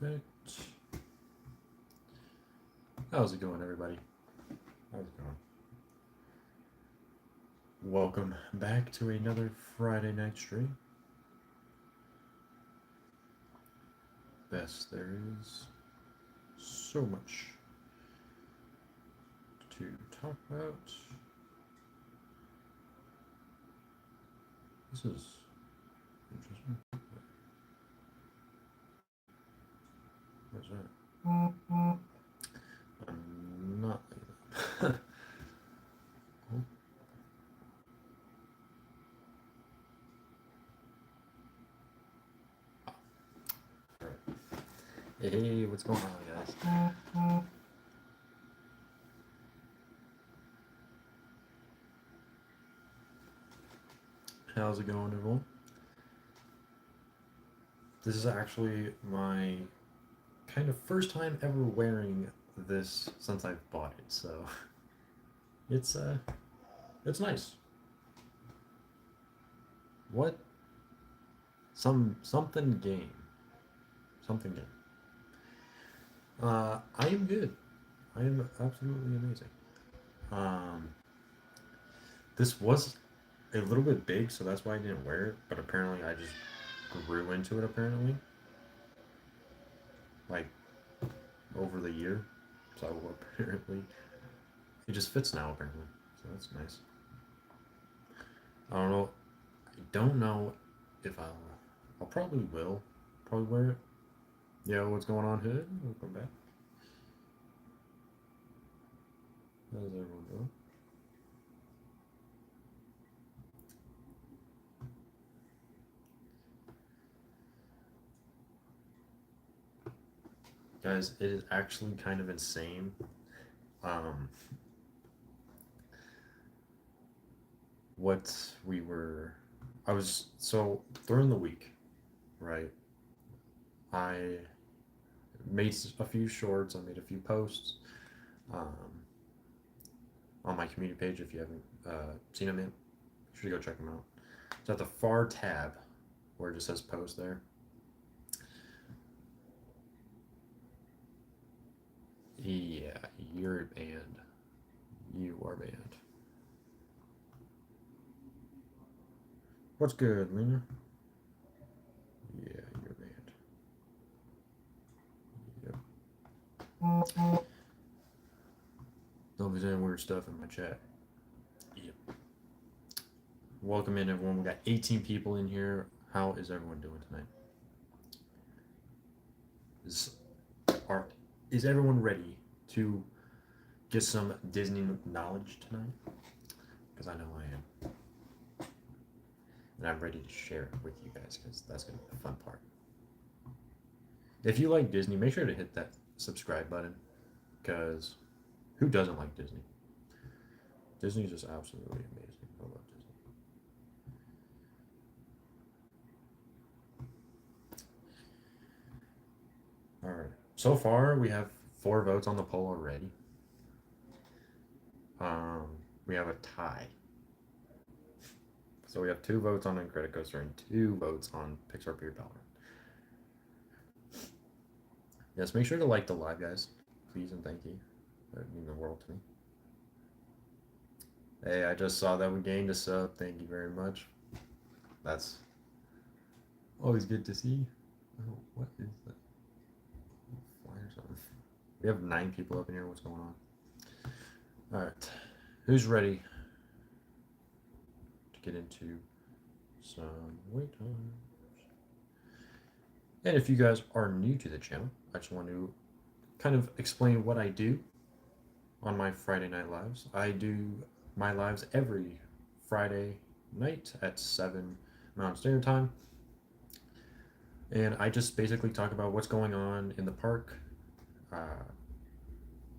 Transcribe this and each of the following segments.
Perfect. How's it going, everybody? How's it going? Welcome back to another Friday night stream. Best there is so much to talk about. This is interesting. What's that? I'm not like that. Oh, alright. Hey, what's going on, guys? How's it going, everyone? This is actually my kind of first time ever wearing this since I've bought it, so it's it's nice. What? Something game. Something game. I am good. I am absolutely amazing. Um, this was a little bit big, so that's why I didn't wear it. But apparently, I just grew into it. Apparently, like over the year. So apparently, it just fits now. Apparently, so that's nice. I don't know. I don't know if I'll probably will probably wear it. Yo, what's going on, Hood? Welcome back. How's everyone doing? Guys, it is actually kind of insane. Um, what we were, I was, so during the week, right? I made a few shorts, I made a few posts um, on my community page. If you haven't seen them yet, you should go check them out. It's at the far tab where it just says post there. Yeah, you're banned. You are banned. What's good, Lena? Yeah, you're banned. Yep. Don't be saying weird stuff in my chat. Yep. Welcome in, everyone. We got 18 people in here. How is everyone doing tonight? Is are is everyone ready to get some Disney knowledge tonight? Because I know I am, and I'm ready to share it with you guys because that's gonna be the fun part. If you like Disney, make sure to hit that subscribe button because who doesn't like Disney? Disney is just absolutely amazing. I love Disney. All right. So far, we have 4 votes on the poll already. Um, we have a tie. So we have 2 votes on Incredicoaster and 2 votes on Pixar Pier Dollar. Yes, make sure to like the live, guys. Please and thank you. That would mean the world to me. Hey, I just saw that we gained a sub. Thank you very much. That's always good to see. Oh, what is that? Fly or something. We have 9 people up in here. What's going on? All right. Who's ready to get into some wait times? And if you guys are new to the channel, I just want to kind of explain what I do on my Friday night lives. I do my lives every Friday night at 7 Mountain Standard Time. And I just basically talk about what's going on in the park,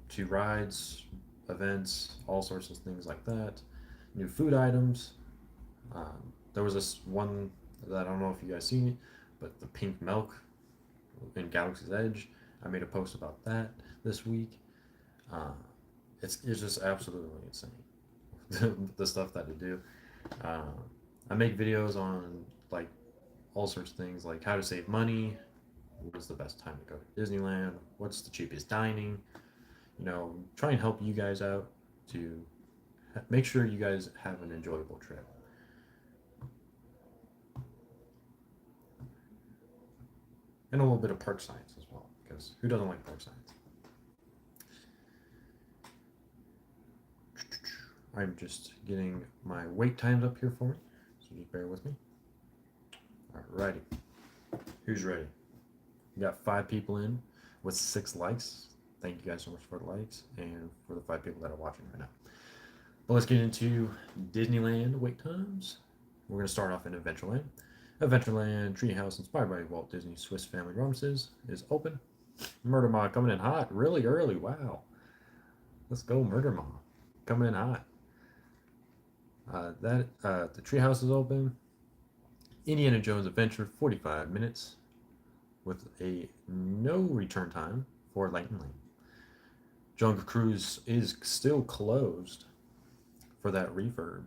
to rides, events, all sorts of things like that, new food items. There was this one that I don't know if you guys seen it, but the pink milk in Galaxy's Edge. I made a post about that this week. Uh, it's just absolutely insane the stuff that I do. I make videos on like all sorts of things like how to save money, what is the best time to go to Disneyland, what's the cheapest dining, try and help you guys out to make sure you guys have an enjoyable trip. And a little bit of park science as well, because who doesn't like park science? I'm just getting my wait times up here for me, so just bear with me. Alrighty, who's ready? We got 5 people in with 6 likes. Thank you guys so much for the likes and for the 5 people that are watching right now. But let's get into Disneyland wait times. We're going to start off in Adventureland. Adventureland Treehouse, inspired by Walt Disney's Swiss Family Romances, is open. Murder Maw coming in hot, really early. Wow. Let's go, Murder Maw. Coming in hot. The Treehouse is open. Indiana Jones Adventure, 45 minutes, with a no return time for Lightning Lane. Jungle Cruise is still closed for that refurb.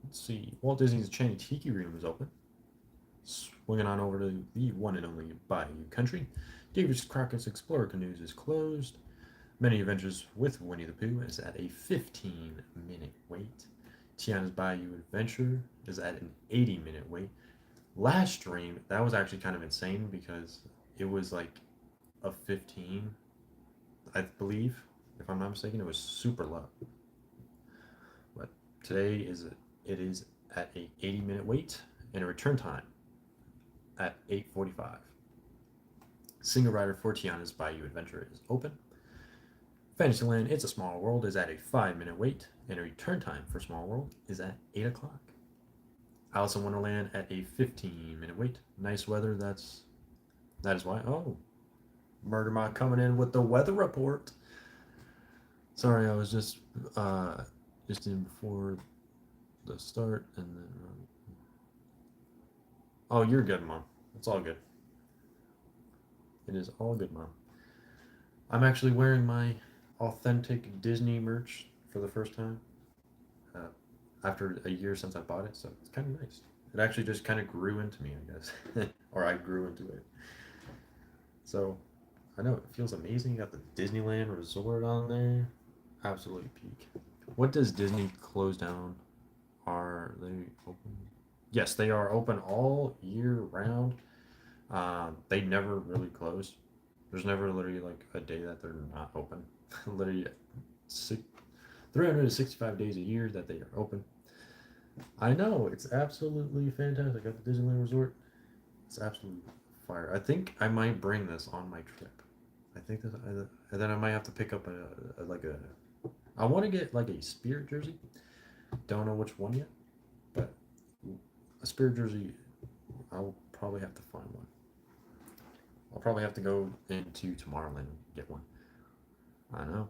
Let's see. Walt Disney's Enchanted Tiki Room is open. Swinging on over to the one and only Bayou Country. David Crockett's Explorer Canoes is closed. Many Adventures with Winnie the Pooh is at a 15-minute wait. Tiana's Bayou Adventure is at an 80-minute wait. Last stream, that was actually kind of insane because it was like a 15, I believe, if I'm not mistaken. It was super low. But today it is at a 80-minute wait and a return time at 8:45. Single rider for Tiana's Bayou Adventure is open. Fantasyland It's a Small World is at a 5-minute wait, and a return time for Small World is at 8 o'clock. Alice in Wonderland at a 15-minute wait. Nice weather, that is why. Oh, Murder Mod coming in with the weather report. Sorry, I was just in before the start, and then oh, you're good, Mom. It's all good. It is all good, Mom. I'm actually wearing my authentic Disney merch for the first time after a year since I bought it, so it's kind of nice. It actually just kind of grew into me, I guess, or I grew into it. So I know it feels amazing. You got the Disneyland Resort on there, absolutely peak. What does Disney close down? Are they open? Yes, they are open all year round. They never really close. There's never literally like a day that they're not open. Literally 365 days a year that they are open. I know, it's absolutely fantastic. At the Disneyland Resort, it's absolutely fire. I think I might bring this on my trip. I think that, and then I might have to pick up I want to get like a Spirit jersey. Don't know which one yet, but a Spirit jersey, I'll probably have to find one. I'll probably have to go into Tomorrowland and get one. I know.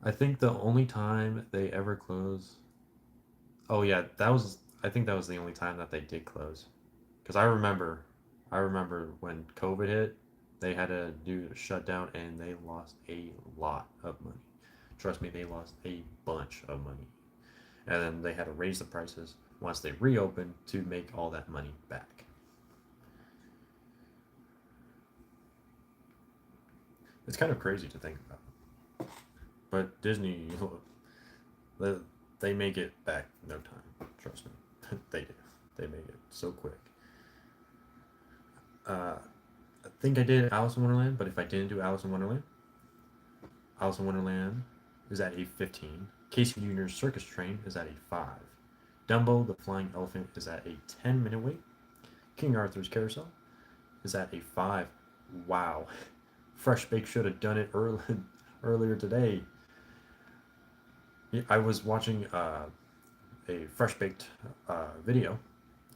I think the only time they ever close. Oh yeah, I think that was the only time that they did close, because I remember when COVID hit, they had to do a shutdown and they lost a lot of money. Trust me, they lost a bunch of money, and then they had to raise the prices once they reopened to make all that money back. It's kind of crazy to think about. But Disney, they make it back in no time. Trust me, they do. They make it so quick. I think I did Alice in Wonderland, but if I didn't do Alice in Wonderland is at a 15. Casey Jr.'s Circus Train is at a 5. Dumbo the Flying Elephant is at a 10-minute wait. King Arthur's Carousel is at a 5. Wow. Fresh Bake should have done it earlier today. I was watching a Fresh Baked video.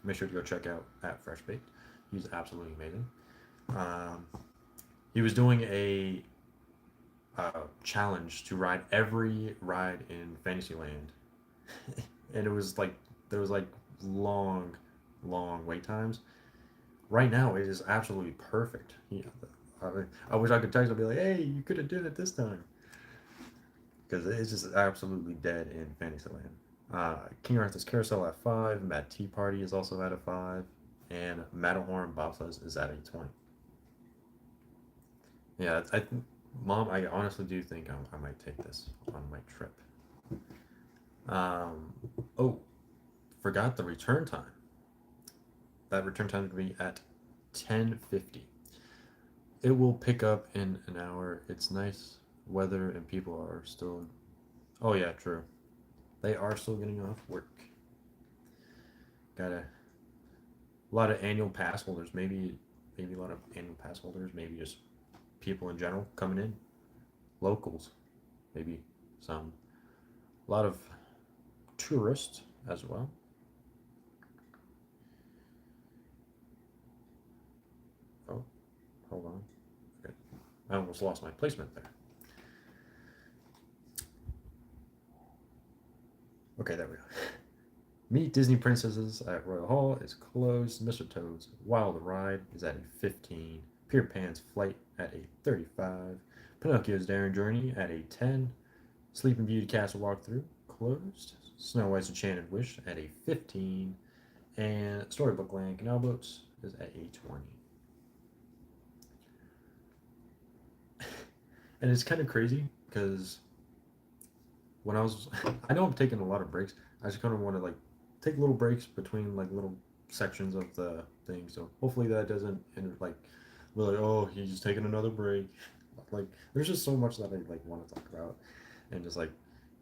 Make sure to go check out at Fresh Baked. He's absolutely amazing. He was doing a challenge to ride every ride in Fantasyland, and it was like there was like long wait times. Right now, it is absolutely perfect. I wish I could text and be like, "Hey, you could have did it this time," because it's just absolutely dead in Fantasyland. King Arthur's Carousel at 5. Mad Tea Party is also at a 5. and Matterhorn bobsleds is at a 20. Yeah, I think, Mom, I honestly do think I might take this on my trip. Um, oh, forgot the return time. That return time is going to be at 10:50. It will pick up in an hour. It's nice weather and people are still. Oh yeah, true. They are still getting off work. Got a lot of annual pass holders. Maybe a lot of annual pass holders. Maybe just people in general coming in. Locals. Maybe some. A lot of tourists as well. Oh, hold on. Okay. I almost lost my placement there. Okay, there we go. Meet Disney Princesses at Royal Hall is closed. Mr. Toad's Wild Ride is at a 15. Peter Pan's Flight at a 35. Pinocchio's Daring Journey at a 10. Sleeping Beauty Castle Walkthrough closed. Snow White's Enchanted Wish at a 15. And Storybook Land Canal Boats is at a 20. And it's kind of crazy because when I was, I know I'm taking a lot of breaks. I just kind of want to like take little breaks between like little sections of the thing. So hopefully that doesn't end like we're like, oh, he's just taking another break. Like there's just so much that I like want to talk about, and just like,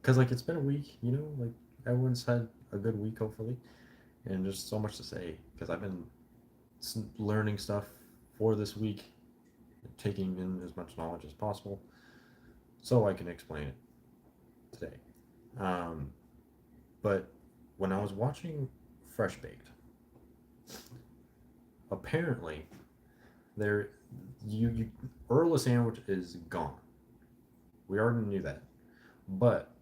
cause like it's been a week, like everyone's had a good week hopefully, and there's so much to say because I've been learning stuff for this week, taking in as much knowledge as possible, so I can explain it today. Um, but when I was watching Fresh Baked, apparently there you Earl sandwich is gone. We already knew that, but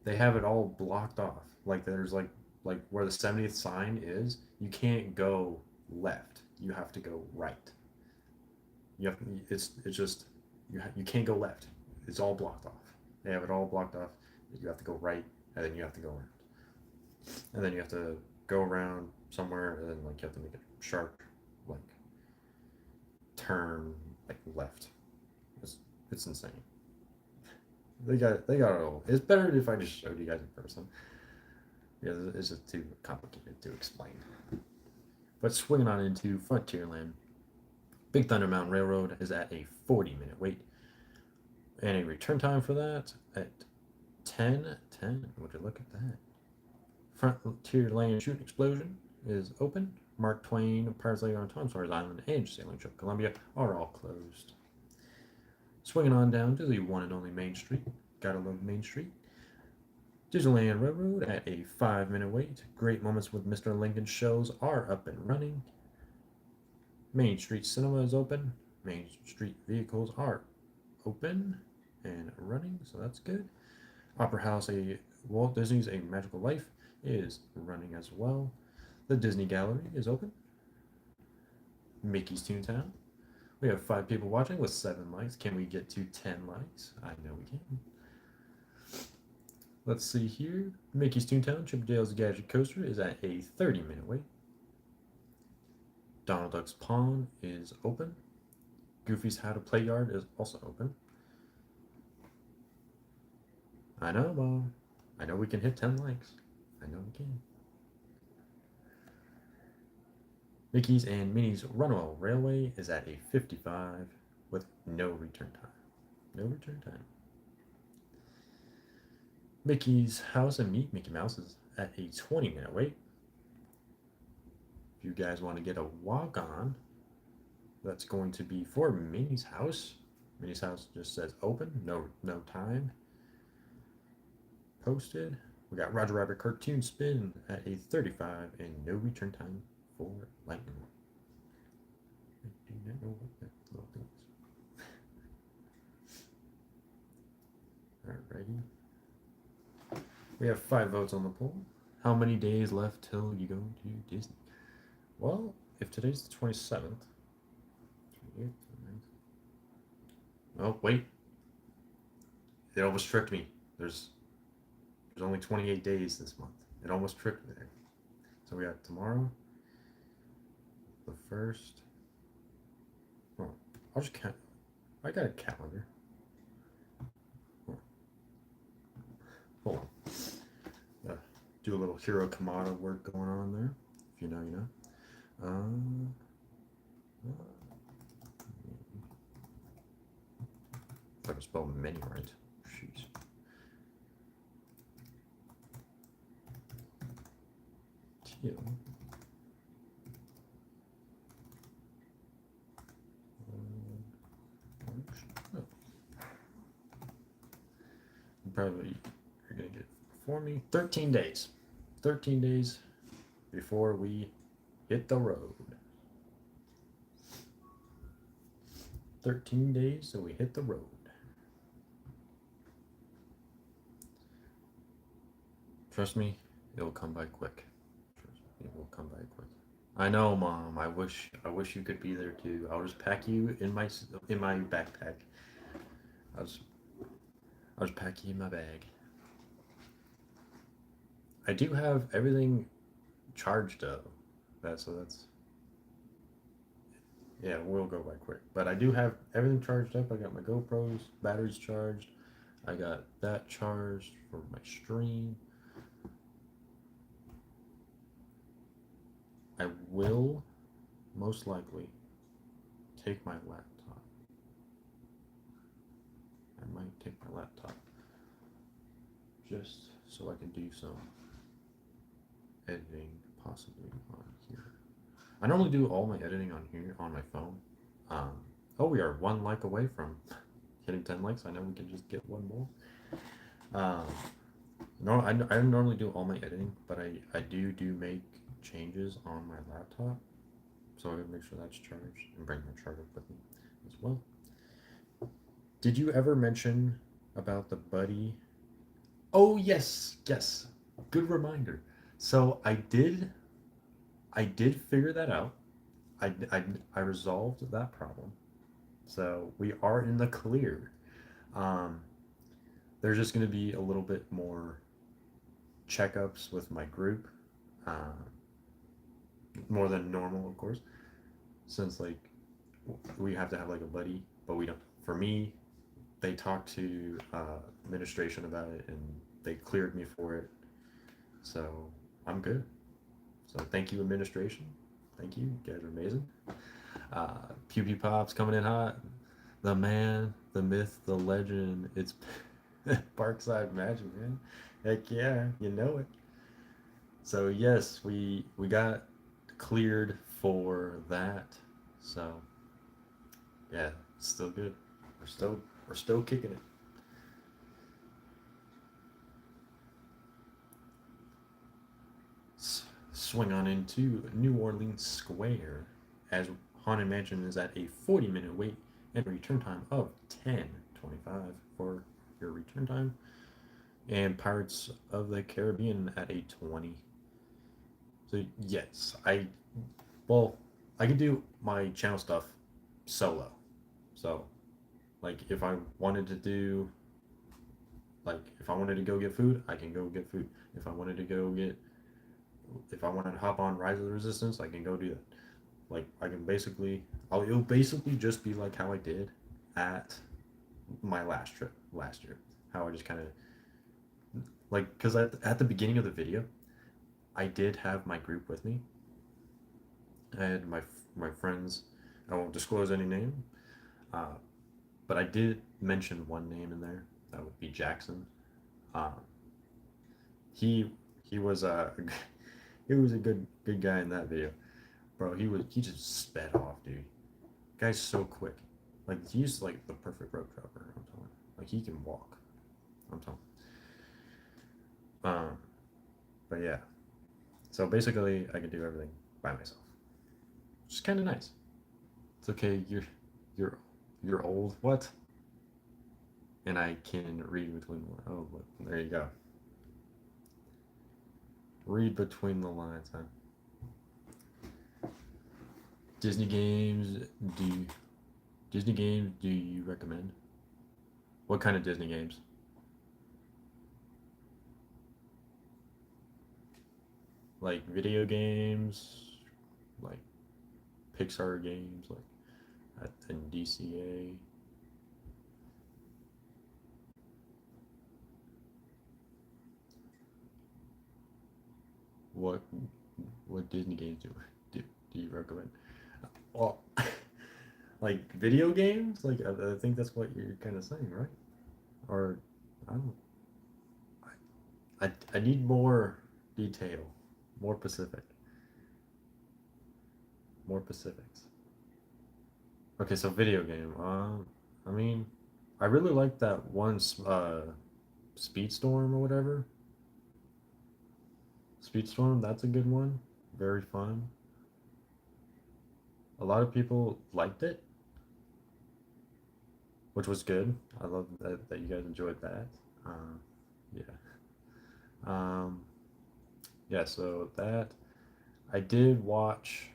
they have it all blocked off. Like there's like where the 70th sign is. You can't go left. You have to go right. You have it's just you can't go left. It's all blocked off. They have it all blocked off. You have to go right, and then you have to go around, and then you have to go around somewhere, and then like you have to make a sharp like turn like left. It's it's insane. They got it all. It's better if I just showed you guys in person. Yeah, it's just too complicated to explain. But swinging on into Frontierland, Big Thunder Mountain Railroad is at a 40-minute wait, and a return time for that at 10:10. Would you look at that? Frontierland Shooting Explosion is open. Mark Twain, Pirates Layer on Tom Sawyer's Island, and Sailing Ship Columbia are all closed. Swinging on down to the one and only Main Street. Gotta love Main Street. Disneyland Railroad at a 5-minute wait. Great Moments with Mr. Lincoln shows are up and running. Main Street Cinema is open. Main Street vehicles are open and running, so that's good. Opera House, a Walt Disney's A Magical Life is running as well. The Disney Gallery is open. Mickey's Toontown. We have 5 people watching with 7 likes. Can we get to 10 likes? I know we can. Let's see here. Mickey's Toontown, Chip 'n Dale's Gadget Coaster is at a 30-minute wait. Donald Duck's Pond is open. Goofy's How to Play Yard is also open. I know, Mom. I know we can hit 10 likes. I know we can. Mickey's and Minnie's Runaway Railway is at a 55 with no return time. No return time. Mickey's House and Meet Mickey Mouse is at a 20-minute wait. If you guys want to get a walk on, that's going to be for Minnie's House. Minnie's House just says open, no time posted. We got Roger Rabbit Cartoon Spin at a 35 and no return time for Lightning. I do not know what that little thing is. Alrighty. We have 5 votes on the poll. How many days left till you go to Disney? Well, if today's the 27th, 28th, oh wait, it almost tricked me. There's only 28 days this month. It almost tricked me there. So we got tomorrow, the first. Oh, I'll just count. I got a calendar. Hold on. Do a little Hiro Kamada work going on there. If you know, you know. If I can spell many right. Jeez. Teal. Oh. Probably you're gonna get for me 13 days. 13 days before we hit the road. 13 days so we hit the road. Trust me, it'll come by quick. Trust me, it will come by quick. I know, Mom. I wish you could be there too. I'll just pack you in my backpack. I'll just I'll just pack you in my bag. I do have everything charged up. That's yeah, we'll go by quick. But I do have everything charged up. I got my GoPros, batteries charged. I got that charged for my stream. I will most likely take my laptop. I might take my laptop just so I can do some editing possibly on here. I normally do all my editing on here on my phone. Um, oh, we are one like away from hitting 10 likes. I know we can just get one more. No, I normally do all my editing, but I do make changes on my laptop. So I gotta make sure that's charged and bring my charger with me as well. Did you ever mention about the buddy? Oh yes, yes. Good reminder. So I did figure that out. I resolved that problem. So we are in the clear. Um, there's just going to be a little bit more checkups with my group, uh, more than normal, of course, since like we have to have like a buddy, but we don't. For me, they talked to administration about it and they cleared me for it, so I'm good. So thank you, administration. Thank you. You guys are amazing. Pew Pew Pop's coming in hot. The man, the myth, the legend. It's Parkside Magic, man. Heck yeah, you know it. So yes, we got cleared for that. So yeah, it's still good. We're still kicking it. Swing on into New Orleans Square, as Haunted Mansion is at a 40-minute wait and return time of 10:25 for your return time, and Pirates of the Caribbean at a 20. So yes, well, I can do my channel stuff solo. So like if I wanted to go get food, I can go get food. If I wanted to hop on Rise of the Resistance, I can go do that. Like I can basically, it'll basically just be like how I did at my last trip last year. How I just kind of like, because at the beginning of the video, I did have my group with me. I had my friends. I won't disclose any name, uh, but I did mention one name in there. That would be Jackson. Uh, he he was a he was a good guy in that video, bro. He just sped off, dude. Guy's so quick. Like he's like the perfect road trapper. I'm telling. Like he can walk. I'm telling. Um, but yeah. So basically, I can do everything by myself, which is kind of nice. It's okay. You're you're old. What? And I can read between. Oh, look, there you go. Read between the lines, huh? Disney games. Disney games do you recommend? What kind of Disney games? Like video games, like Pixar games like and DCA. What what Disney games do you recommend? Well, like video games? Like I think that's what you're kind of saying, right? Or I don't. I need more detail, more Pacific, more Pacifics. Okay, so video game. I mean, I really like that one Speedstorm or whatever. Speedstorm, that's a good one. Very fun. A lot of people liked it, which was good. I love that you guys enjoyed that. Yeah. Um, yeah, so that I did watch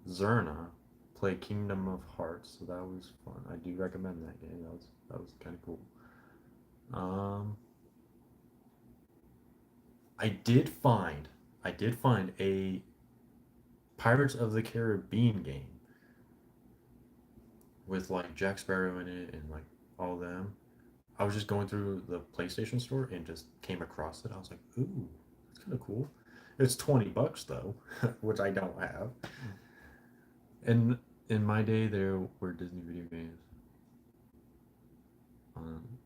Zerna play Kingdom of Hearts, so that was fun. I do recommend that game. That was kind of cool. Um, I did find I did find a Pirates of the Caribbean game with like Jack Sparrow in it and like all them. I was just going through the PlayStation store and just came across it. I was like, ooh, that's kind of cool. It's $20 though, which I don't have. And in my day, there were Disney video games.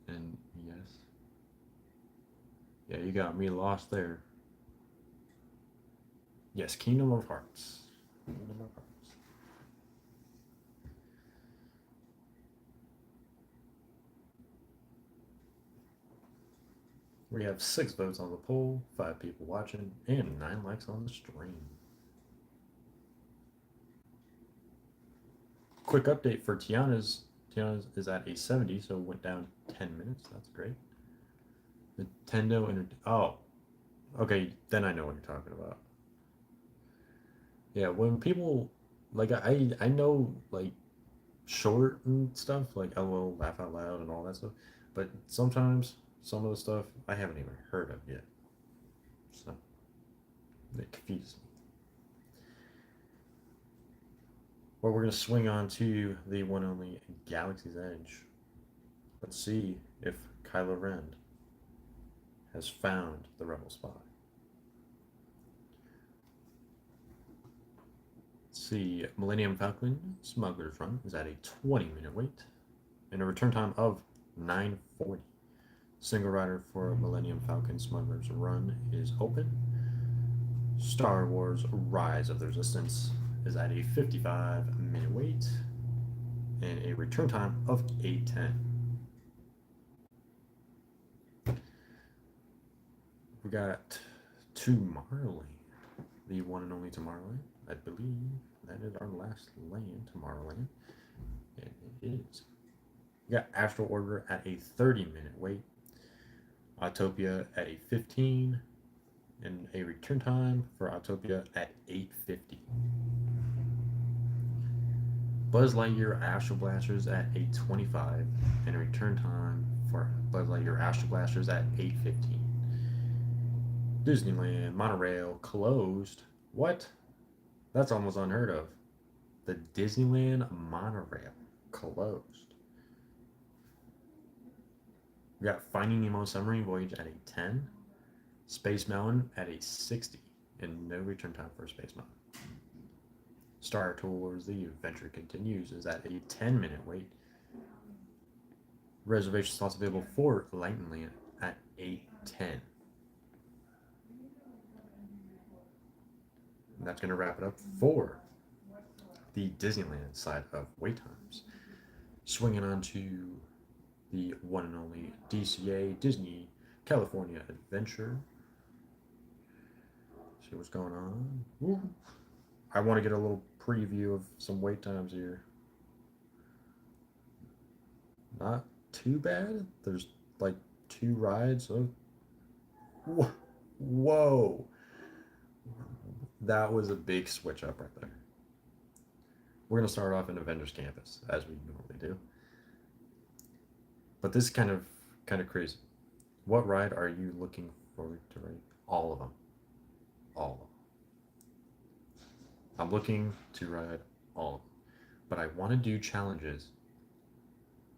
And yes, yeah, you got me lost there. Yes, Kingdom of Hearts. Kingdom of Hearts. We have 6 votes on the poll, 5 people watching, and 9 likes on the stream. Quick update for Tiana's. Tiana's is at a 70, so it went down 10 minutes. That's great. Nintendo oh, okay, then I know what you're talking about. Yeah, when people like I know like short and stuff like LOL, laugh out loud, and all that stuff, but sometimes some of the stuff I haven't even heard of yet, so it confuses me. Well, we're gonna swing on to the one only Galaxy's Edge. Let's see if Kylo Ren has found the rebel spy. Let's see, Millennium Falcon Smuggler's Run is at a 20-minute wait and a return time of 9:40. Single rider for Millennium Falcon Smuggler's Run is open. Star Wars Rise of the Resistance is at a 55-minute wait and a return time of 8:10. We got Tomorrowland, the one and only Tomorrowland. I believe that is our last land, Tomorrowland. And it is. We got Astral Order at a 30-minute wait. Autopia at a 15, and a return time for Autopia at 8:50. Buzz Lightyear Astral Blasters at 8:25, and a return time for Buzz Lightyear Astral Blasters at 8:15. Disneyland Monorail closed. What? That's almost unheard of. The Disneyland Monorail closed. We got Finding Nemo Submarine Voyage at a 10, Space Mountain at a 60, and no return time for Space Mountain. Star Tours The Adventure Continues is at a 10-minute wait. Reservation slots available for Lightning Land at 8:10. And that's going to wrap it up for the Disneyland side of wait times. Swinging on to the one and only DCA, Disney California Adventure. See what's going on. Ooh. I want to get a little preview of some wait times here. Not too bad. There's like 2 rides. So... Whoa. That was a big switch up right there. We're going to start off in Avengers Campus, as we normally do. But this is kind of crazy. What ride are you looking forward to ride? All of them. All of them. I'm looking to ride all of them, but I want to do challenges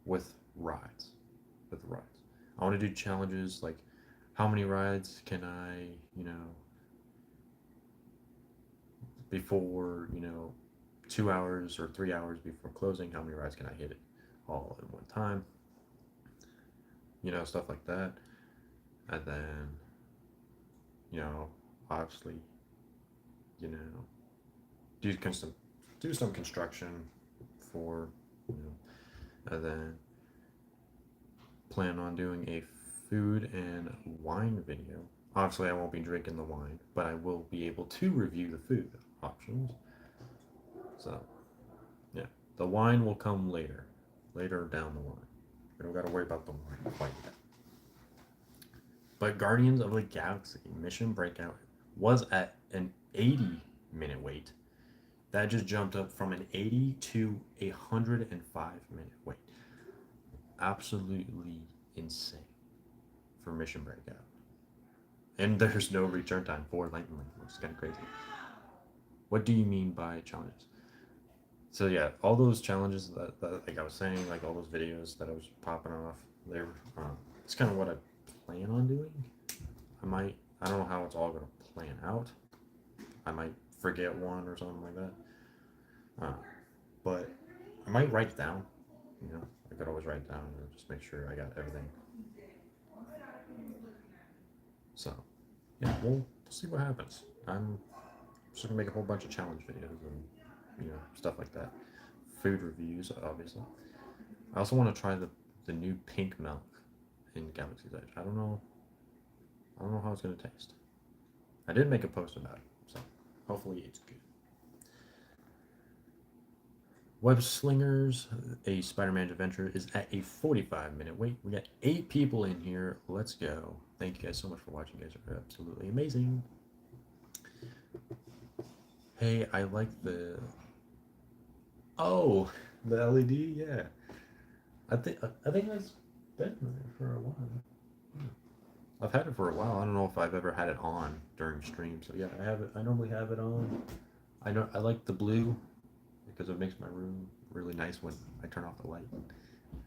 with rides. With rides, I want to do challenges like how many rides can I, before 2 hours or 3 hours before closing, how many rides can I hit it all at one time? Stuff like that. And then, obviously, you know, do some do some construction for, and then plan on doing a food and wine video. Obviously, I won't be drinking the wine, but I will be able to review the food options. So, yeah, the wine will come later down the line. We don't got to worry about the wine quite yet. But Guardians of the Galaxy Mission Breakout was at an 80-minute wait. That just jumped up from an 80 to a 105-minute wait. Absolutely insane for Mission Breakout. And there's no return time for Lightning Link, which is kind of crazy. What do you mean by challenges? So yeah, all those challenges that like I was saying, like all those videos that I was popping off, they're it's kind of what I plan on doing. I don't know how it's all gonna plan out. I might forget one or something like that. But I might write it down. I could always write it down and just make sure I got everything. So yeah, we'll see what happens. I'm just gonna make a whole bunch of challenge videos and stuff like that. Food reviews, obviously. I also want to try the new pink milk in Galaxy's Edge. I don't know how it's gonna taste. I did make a post about it, so hopefully it's good. Web Slingers, a Spider-Man adventure, is at a 45-minute wait. We got 8 people in here. Let's go. Thank you guys so much for watching. You guys are absolutely amazing. Hey, I like the LED. Yeah, I think that's been there for a while. I've had it for a while. I don't know if I've ever had it on during stream. So yeah, I have it. I normally have it on. I like the blue because it makes my room really nice when I turn off the light.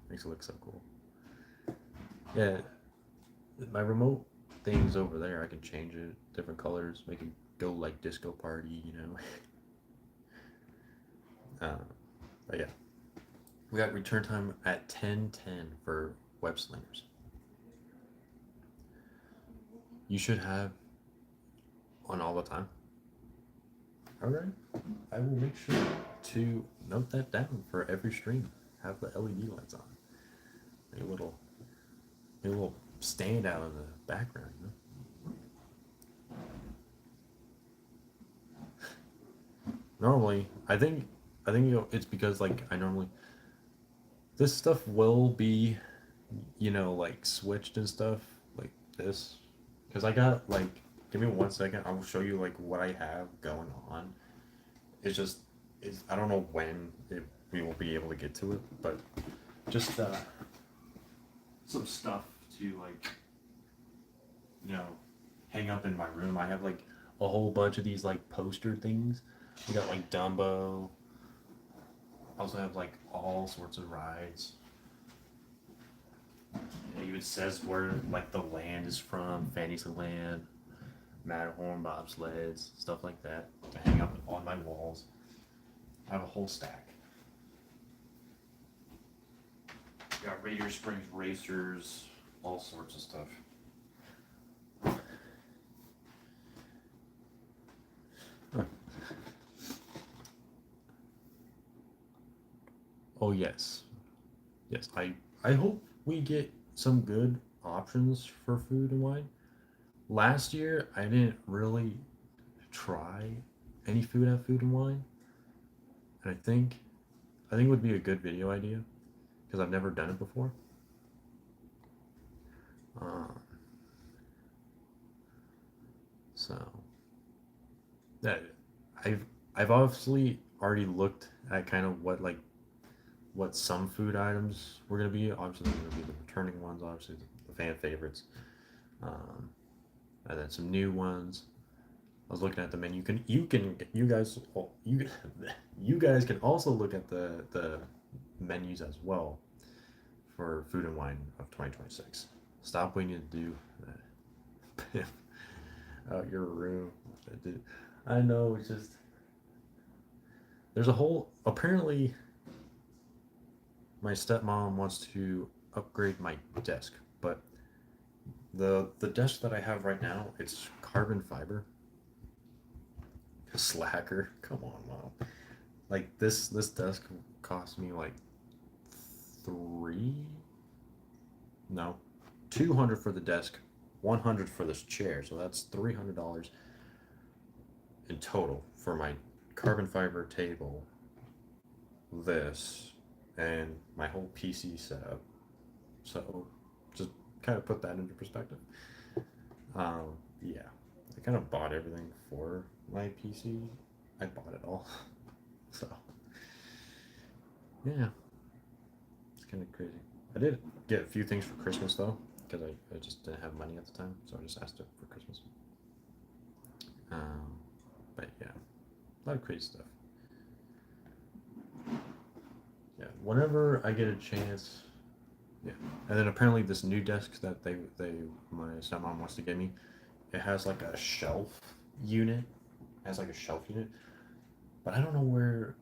Makes it look so cool. Yeah, my remote thing's over there. I can change it, different colors, make it go like disco party, But yeah, we got return time at 10:10 for Web Slingers. You should have on all the time. All right, I will make sure to note that down for every stream. Have the LED lights on. A little stand out in the background, Normally, I think it's because like I normally this stuff will be like switched and stuff like this because I got like give me 1 second. I will show you like what I have going on. It's just I don't know when we will be able to get to it, but just some stuff to like hang up in my room. I have like a whole bunch of these like poster things. We got like Dumbo. I also have like all sorts of rides. It even says where like the land is from, Fantasyland, Matterhorn, bobsleds, stuff like that to hang up on my walls. I have a whole stack. Got Radiator Springs racers, all sorts of stuff. Oh yes, yes. I hope we get some good options for food and wine. Last year I didn't really try any food at Food and Wine, and I think it would be a good video idea because I've never done it before. So that I've obviously already looked at kind of what some food items were gonna be. Obviously, they're gonna be the returning ones. Obviously, the fan favorites, and then some new ones. I was looking at the menu. You guys you guys can also look at the menus as well for Food and Wine of 2026. Stop what you need to do. Pimp out your room. I know it's just there's a whole apparently my stepmom wants to upgrade my desk, but the desk that I have right now, it's carbon fiber. Slacker. Come on, mom. Like this desk cost me like three no 200 for the desk, 100 for this chair, so that's $300 in total for my carbon fiber table, this, and my whole PC setup. So just kind of put that into perspective. Yeah, I kind of bought everything for my PC. I bought it all. So yeah, it's kind of crazy. I did get a few things for Christmas though, because I just didn't have money at the time, so I just asked it for Christmas. Um, but yeah, a lot of crazy stuff. Yeah, whenever I get a chance, yeah. And then apparently this new desk that they my stepmom wants to get me, it has like a shelf unit. It has like a shelf unit, but I don't know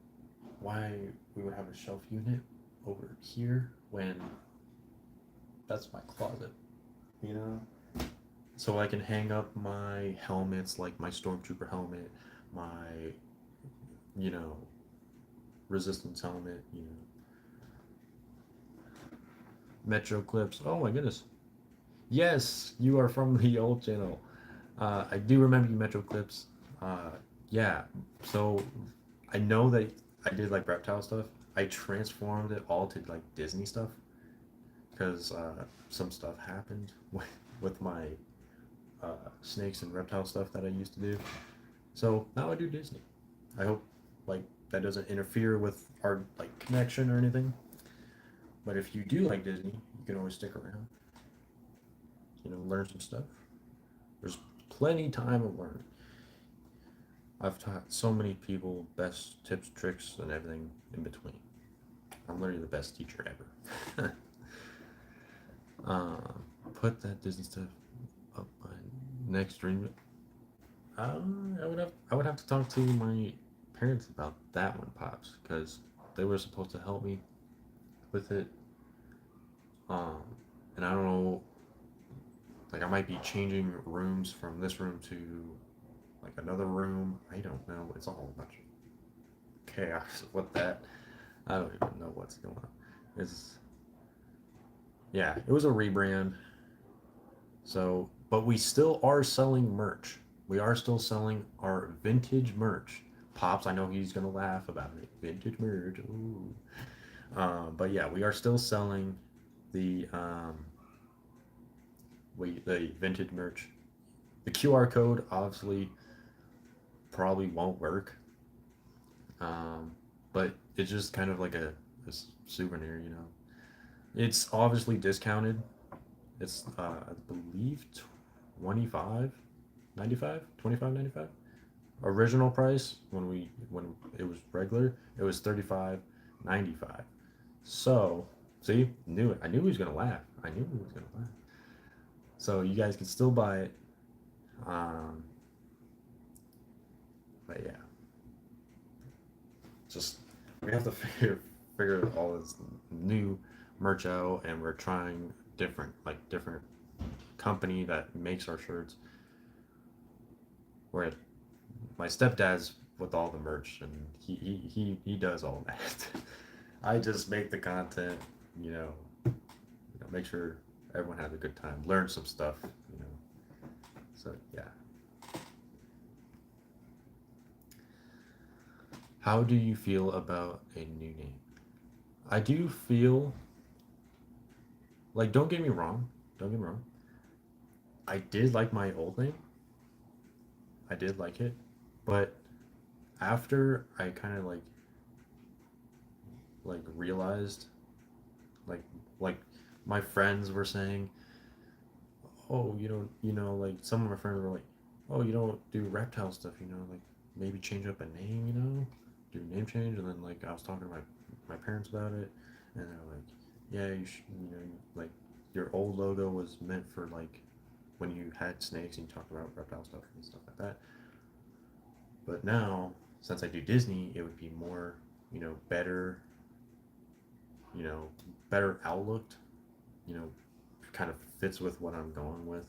why we would have a shelf unit over here when that's my closet, you know? So I can hang up my helmets, like my stormtrooper helmet, my, you know, resistance helmet, you know, Metro clips. Oh my goodness. Yes, you are from the old channel. I do remember you, Metro clips. Uh, yeah. So I know that I did like reptile stuff. I transformed it all to like Disney stuff because some stuff happened with my snakes and reptile stuff that I used to do. So now I do Disney. I hope like that doesn't interfere with our like connection or anything. But if you do like Disney, you can always stick around. You know, learn some stuff. There's plenty time of learning. I've taught so many people best tips, tricks, and everything in between. I'm literally the best teacher ever. Put that Disney stuff up my next dream. I would have to talk to my parents about that one, pops, because they were supposed to help me with it. Um, and I don't know, like I might be changing rooms from this room to like another room. I don't know. It's all a bunch of chaos with that. I don't even know what's going on. It's yeah, it was a rebrand. So, but we still are selling merch. We are still selling our vintage merch. Pops, I know he's gonna laugh about it. Vintage merch. Ooh. But yeah, we are still selling the the vintage merch. The QR code obviously probably won't work, um, but it's just kind of like a souvenir, you know. It's obviously discounted. It's I believe 25 95 25.95 original price when it was regular it was 35.95. So see, knew it. I knew he was gonna laugh. I knew he was gonna laugh. So you guys can still buy it. Um, but yeah, just we have to figure all this new merch out, and we're trying different company that makes our shirts. Where my stepdad's with all the merch, and he does all that. I just make the content, make sure everyone has a good time, learn some stuff, you know. So yeah. How do you feel about a new name? I do feel like don't get me wrong, don't get me wrong. I did like my old name. I did like it, but after I kind of like realized like like my friends were saying, oh, like some of my friends were like, oh, you don't do reptile stuff, like maybe change up a name, do a name change. And then like I was talking to my parents about it, and they're like, yeah, you should, like your old logo was meant for like when you had snakes and you talked about reptile stuff and stuff like that. But now, since I do Disney, it would be more, better, you know, better outlooked, you know, kind of fits with what I'm going with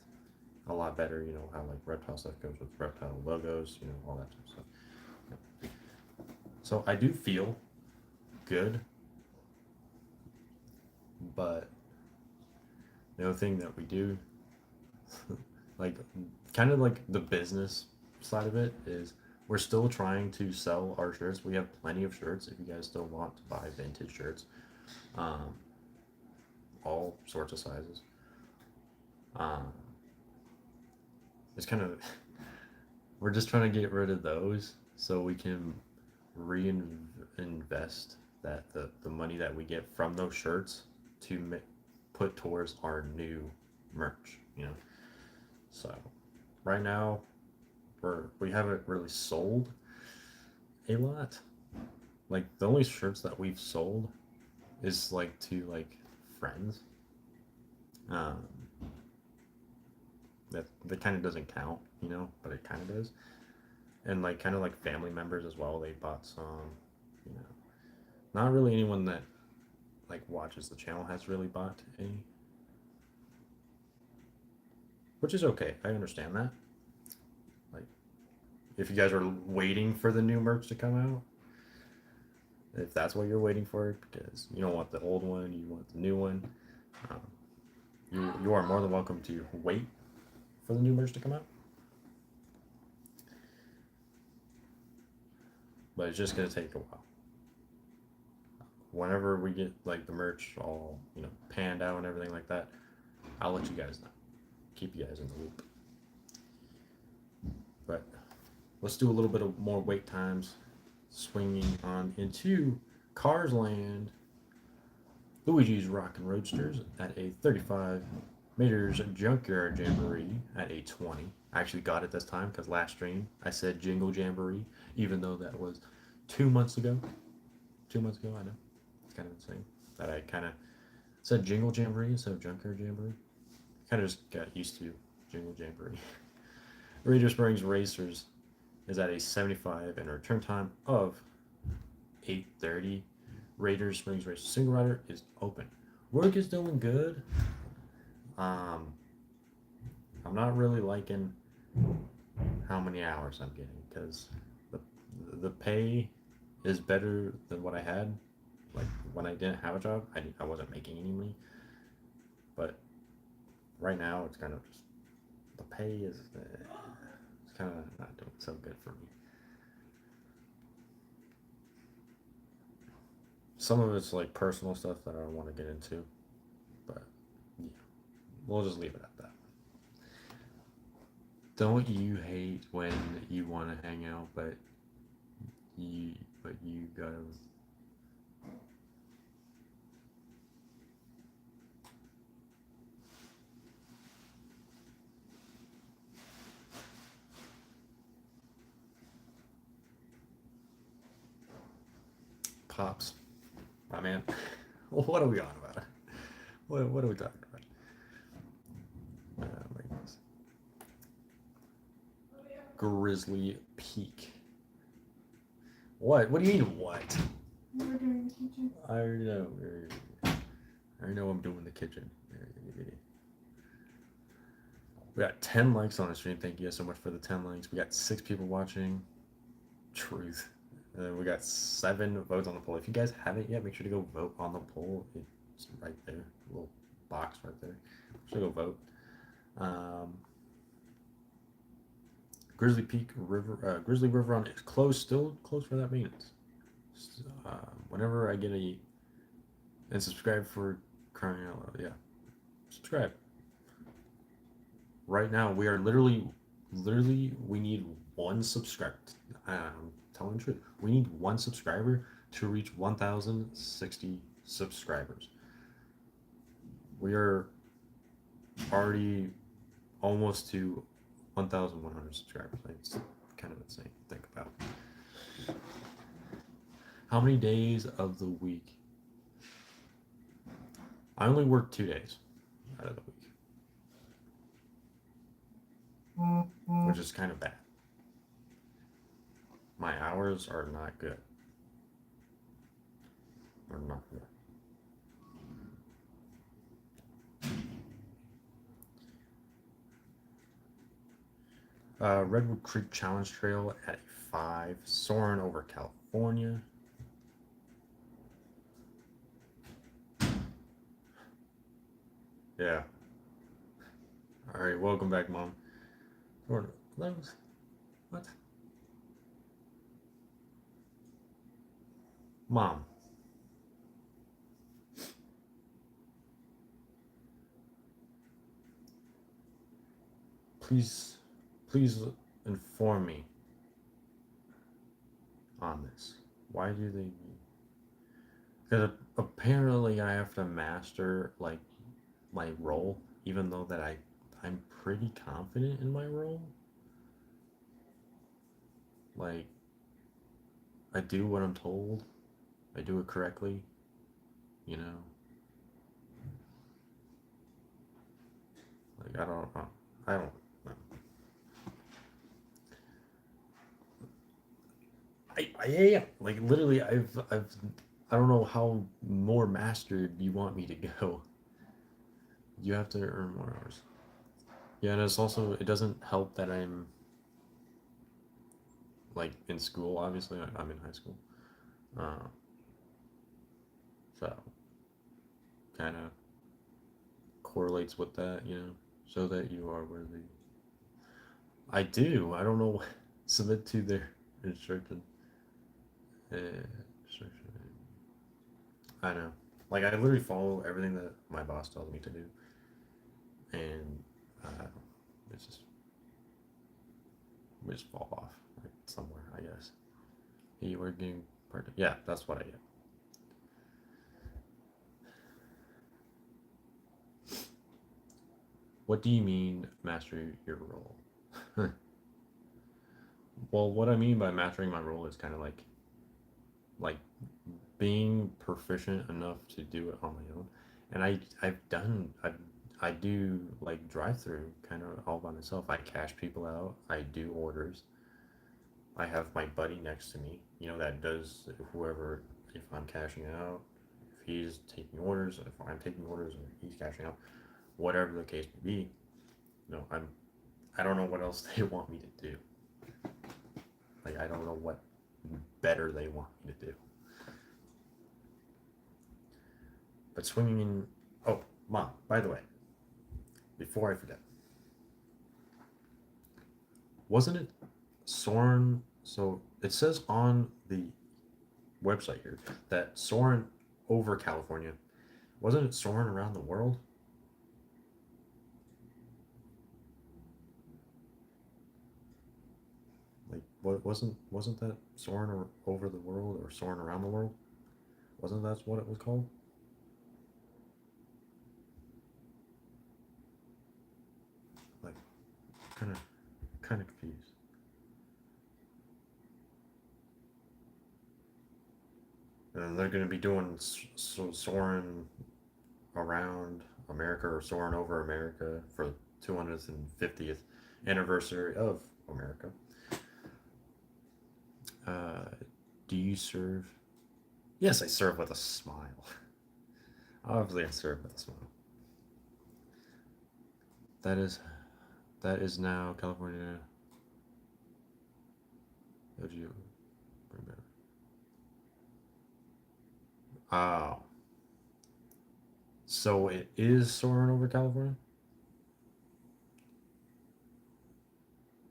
a lot better, how like reptile stuff goes with reptile logos, all that type of stuff. Yeah. So I do feel good, but the other thing that we do, like kind of like the business side of it, is we're still trying to sell our shirts. We have plenty of shirts if you guys still want to buy vintage shirts, um, all sorts of sizes. Um, it's kind of we're just trying to get rid of those so we can reinvest the money that we get from those shirts to put towards our new merch. So right now we haven't really sold a lot. Like the only shirts that we've sold is like to like friends. Um, that kind of doesn't count, but it kind of does. And like kind of like family members as well. They bought some, you know. Not really anyone that like watches the channel has really bought any, which is okay. I understand that. Like if you guys are waiting for the new merch to come out, if that's what you're waiting for, because you don't want the old one, you want the new one, um, you are more than welcome to wait for the new merch to come out. But it's just gonna take a while. Whenever we get like the merch all panned out and everything like that, I'll let you guys know. Keep you guys in the loop. But let's do a little bit of more wait times. Swinging on into Cars Land. Luigi's Rockin' Roadsters at a 35. Mater's Junkyard Jamboree at a 20. I actually got it this time because last stream I said Jingle Jamboree, even though that was 2 months ago. 2 months ago, I know. It's kind of insane that I kind of said Jingle Jamboree instead of Junkyard Jamboree. Kind of just got used to Jingle Jamboree. Raider Springs Racers is at a 75 and a return time of 8:30. Raiders Springs Racer single rider is open. Work is doing good. Um, I'm not really liking how many hours I'm getting because the pay is better than what I had. Like when I didn't have a job, I wasn't making any money. But right now, it's kind of just the pay is it's kind of not doing so good for me. Some of it's like personal stuff that I don't want to get into, but yeah, we'll just leave it at that. Don't you hate when you want to hang out, you but you gotta pops, my man? What are we on about? What are we talking about? Like this. Grizzly Peak. What? What do you mean what? We're doing the kitchen. I already know. I already know I'm doing the kitchen. We got 10 likes on the stream. Thank you guys so much for the 10 likes. We got 6 people watching. Truth. And then we got 7 votes on the poll. If you guys haven't yet, make sure to go vote on the poll. It's right there. A little box right there. Make sure to go vote. Grizzly Peak River, Grizzly River Run is closed. Still closed for that maintenance. Whenever I get and subscribe for crying out loud. Yeah, subscribe. Right now, we are literally, we need one subscriber. I'm telling the truth. We need one subscriber to reach 1,060 subscribers. We are already almost to 1,100 subscribers. It's kind of insane to think about. How many days of the week? I only work 2 days out of the week, which is kind of bad. My hours are not good. Or not good. Redwood Creek Challenge Trail at a 5. Soaring over California. Yeah. Alright, welcome back, Mom. What? Mom. Please inform me on this. Why do they need? Because apparently I have to master like my role, even though that I'm pretty confident in my role. Like I do what I'm told. I do it correctly. You know. Like I don't know. I don't know. I am like literally I don't know how more mastered you want me to go. You have to earn more hours. Yeah, and it's also it doesn't help that I'm like in school. Obviously, I'm in high school, uh, so kind of correlates with that, so that you are worthy. I do. I don't know. Submit to their instruction. Instruction. I know. Like I literally follow everything that my boss tells me to do, and uh, it's just we just fall off like somewhere. I guess. You were getting part. Yeah, that's what I get. What do you mean master your role? Well, what I mean by mastering my role is kind of like being proficient enough to do it on my own. And I do like drive through kind of all by myself. I cash people out. I do orders. I have my buddy next to me. That does whoever if I'm cashing out, if he's taking orders, if I'm taking orders, or he's cashing out, whatever the case may be. I don't know what else they want me to do. Like I don't know what better they want me to do. But swinging in. Oh, Mom, by the way, before I forget, wasn't it Soren? So it says on the website here that Soren over California. Wasn't it Soren around the world? Like, wasn't that Soren over the world or Soren around the world? Wasn't that what it was called? Like, kind of confused. And they're going to be doing Soren around America or Soaring over America for 250th anniversary of America. Uh, do you serve? Yes, I serve with a smile. Obviously, I serve with a smile. That is that is now California. How do you bring that? Oh, so it is soaring over California,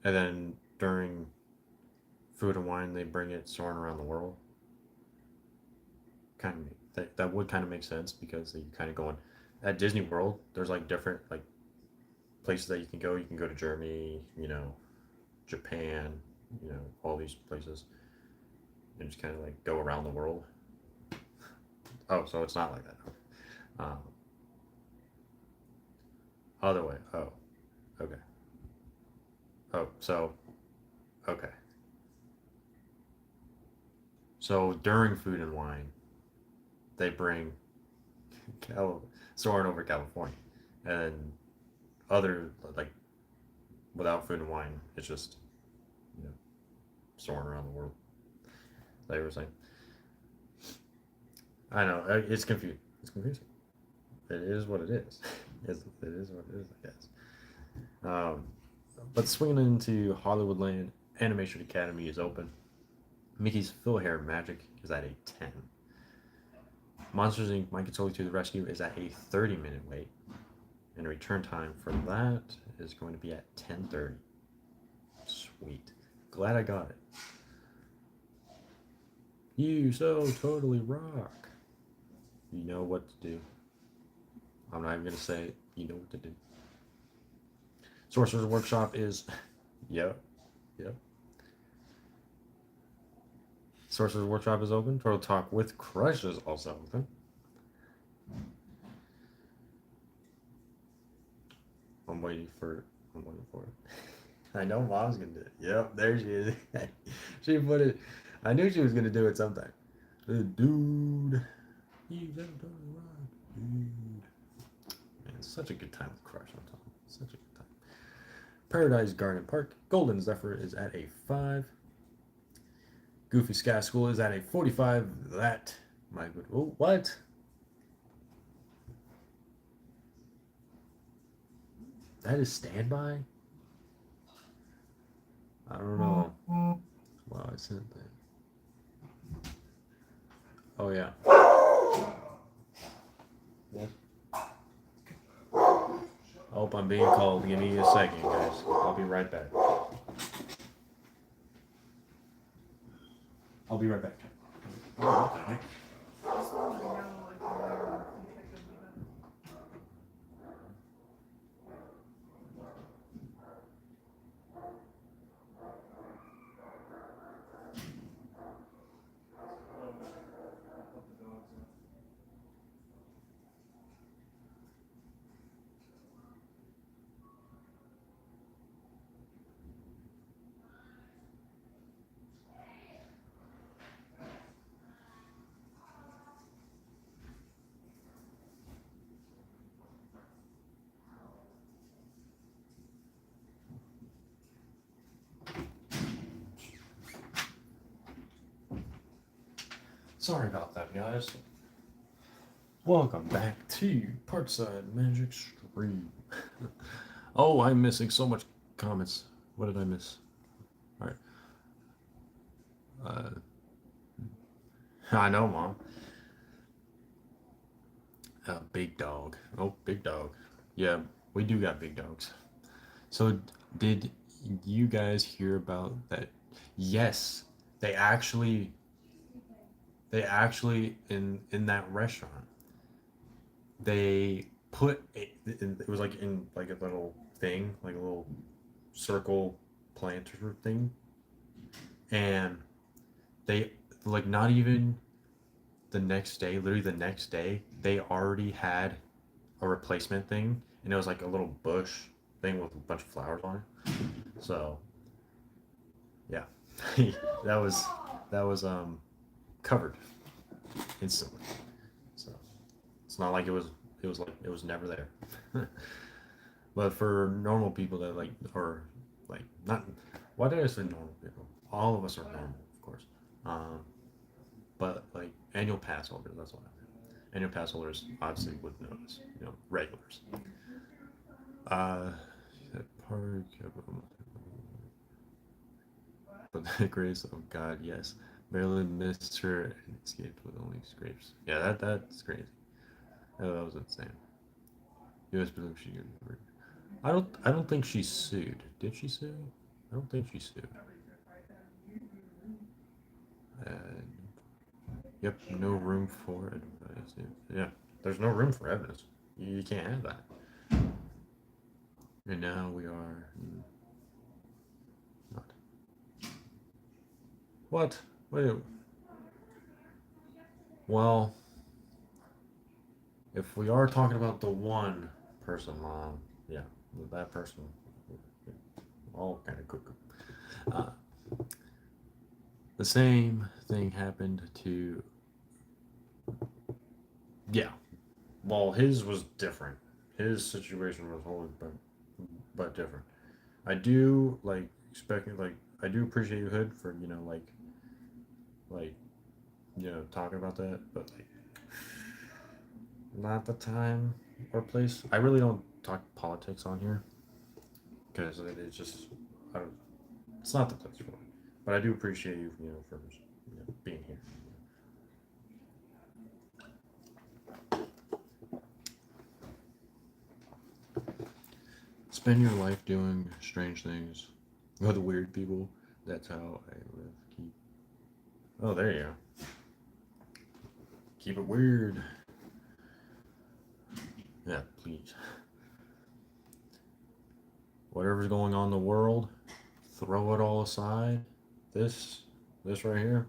and then during Food and Wine they bring it soaring around the world. Kind of that would kind of make sense because you kind of going at Disney World. There's like different like places that you can go. You can go to Germany, Japan, all these places, and just kind of like go around the world. Oh, so it's not like that. Um, Other way. Oh, okay. Oh, so okay. So during Food and Wine, they bring Soarin' over California, and other like without Food and Wine, it's just you know soaring around the world. Like you were saying, I know it's confusing. It's confusing. It is what it is. It is what it is, I guess. Um, but swinging into Hollywoodland, Animation Academy is open. Mickey's Fill Hair Magic is at a 10. Monsters Inc. Mike Sully to the Rescue is at a 30-minute wait. And return time for that is going to be at 10:30. Sweet. Glad I got it. You so totally rock. You know what to do. I'm not even going to say it. You know what to do. Sorcerer's Workshop is. Yep. Yep. Sorcerer's Workshop is open. Turtle Talk with Crush is also open. I'm waiting for it. I'm waiting for it. I know Mom's gonna do it. Yep, there she is. She put it. I knew she was gonna do it sometime. Dude, you never done it right, dude. Man, such a good time with Crush on top. Such a good time. Paradise Garden Park. Golden Zephyr is at a 5. Goofy Sky School is at a 45. That, my good. Oh, what? That is Standby? I don't know. Wow, I sent that. Oh, yeah. What? I hope I'm being called. Give me a second, guys. I'll be right back. I'll be right back. Oh, what the heck? Sorry about that, guys. Welcome back to Parkside Magic Stream. Oh, I'm missing so much comments. What did I miss? All right. I know, Mom. Big dog. Oh, big dog. Yeah, we do got big dogs. So, did you guys hear about that? Yes, they actually, in that restaurant, they put it was like in like a little thing, like a little circle planter thing, and they like not even the next day, literally the next day, they already had a replacement thing, and it was like a little bush thing with a bunch of flowers on it. So yeah, that was covered instantly. So it's not like it was never there. But for normal people that like or like not why did I say normal people? All of us are normal, of course. Um, but like annual pass holders, that's what I meant. Annual pass holders obviously would notice, regulars. Uh, that park, but the grace of God, yes. Barely missed her and escaped with only scrapes. Yeah, that's crazy. That was insane. U.S. believes she. I don't think she sued. Did she sue? I don't think she sued. Uh, yep, no room for advice. Yeah, there's no room for evidence. You can't have that. And now we are not. What? Wait. Well, if we are talking about the one person, Mom, yeah, that person. all kind of cuckoo. Uh, the same thing happened to, yeah. Well, his was different. His situation was wholly but different. I do like expecting like I do appreciate you, Hood, for like talking about that, but like not the time or place. I really don't talk politics on here because it's just I don't, it's not the place for it. But I do appreciate you, for being here. Spend your life doing strange things with weird people. That's how I live. Oh, there you go. Keep it weird. Yeah, please. Whatever's going on in the world, throw it all aside. This, this right here,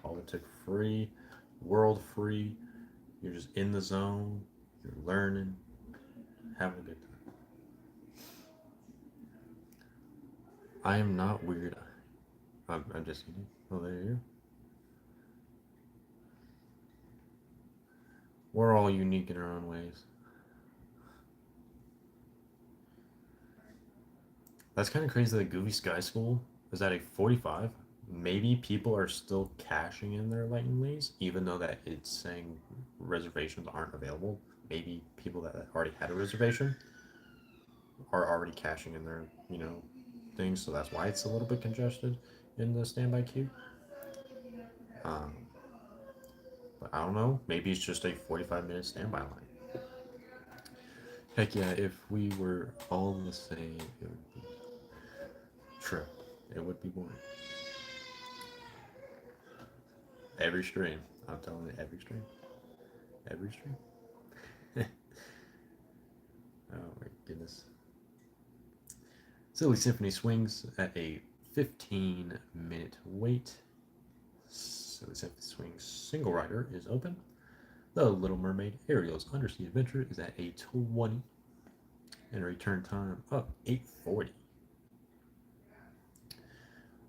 politic free, world free. You're just in the zone. You're learning, having a good time. I am not weird. I'm just kidding. Oh, there you go. We're all unique in our own ways. That's kind of crazy that Goofy Sky School is at a 45. Maybe people are still cashing in their lightning lanes, even though that it's saying reservations aren't available. Maybe people that already had a reservation are already cashing in their, things, so that's why it's a little bit congested in the standby queue. Um, but I don't know. Maybe it's just a 45-minute standby line. Heck yeah, if we were all the same, it would be true. It would be boring. Every stream. I'm telling you, every stream. Every stream. Oh my goodness. Silly Symphony swings at a 15-minute wait. Silly Symphony swings single rider is open. The Little Mermaid Ariel's Undersea Adventure is at a 20 and a return time of 8:40.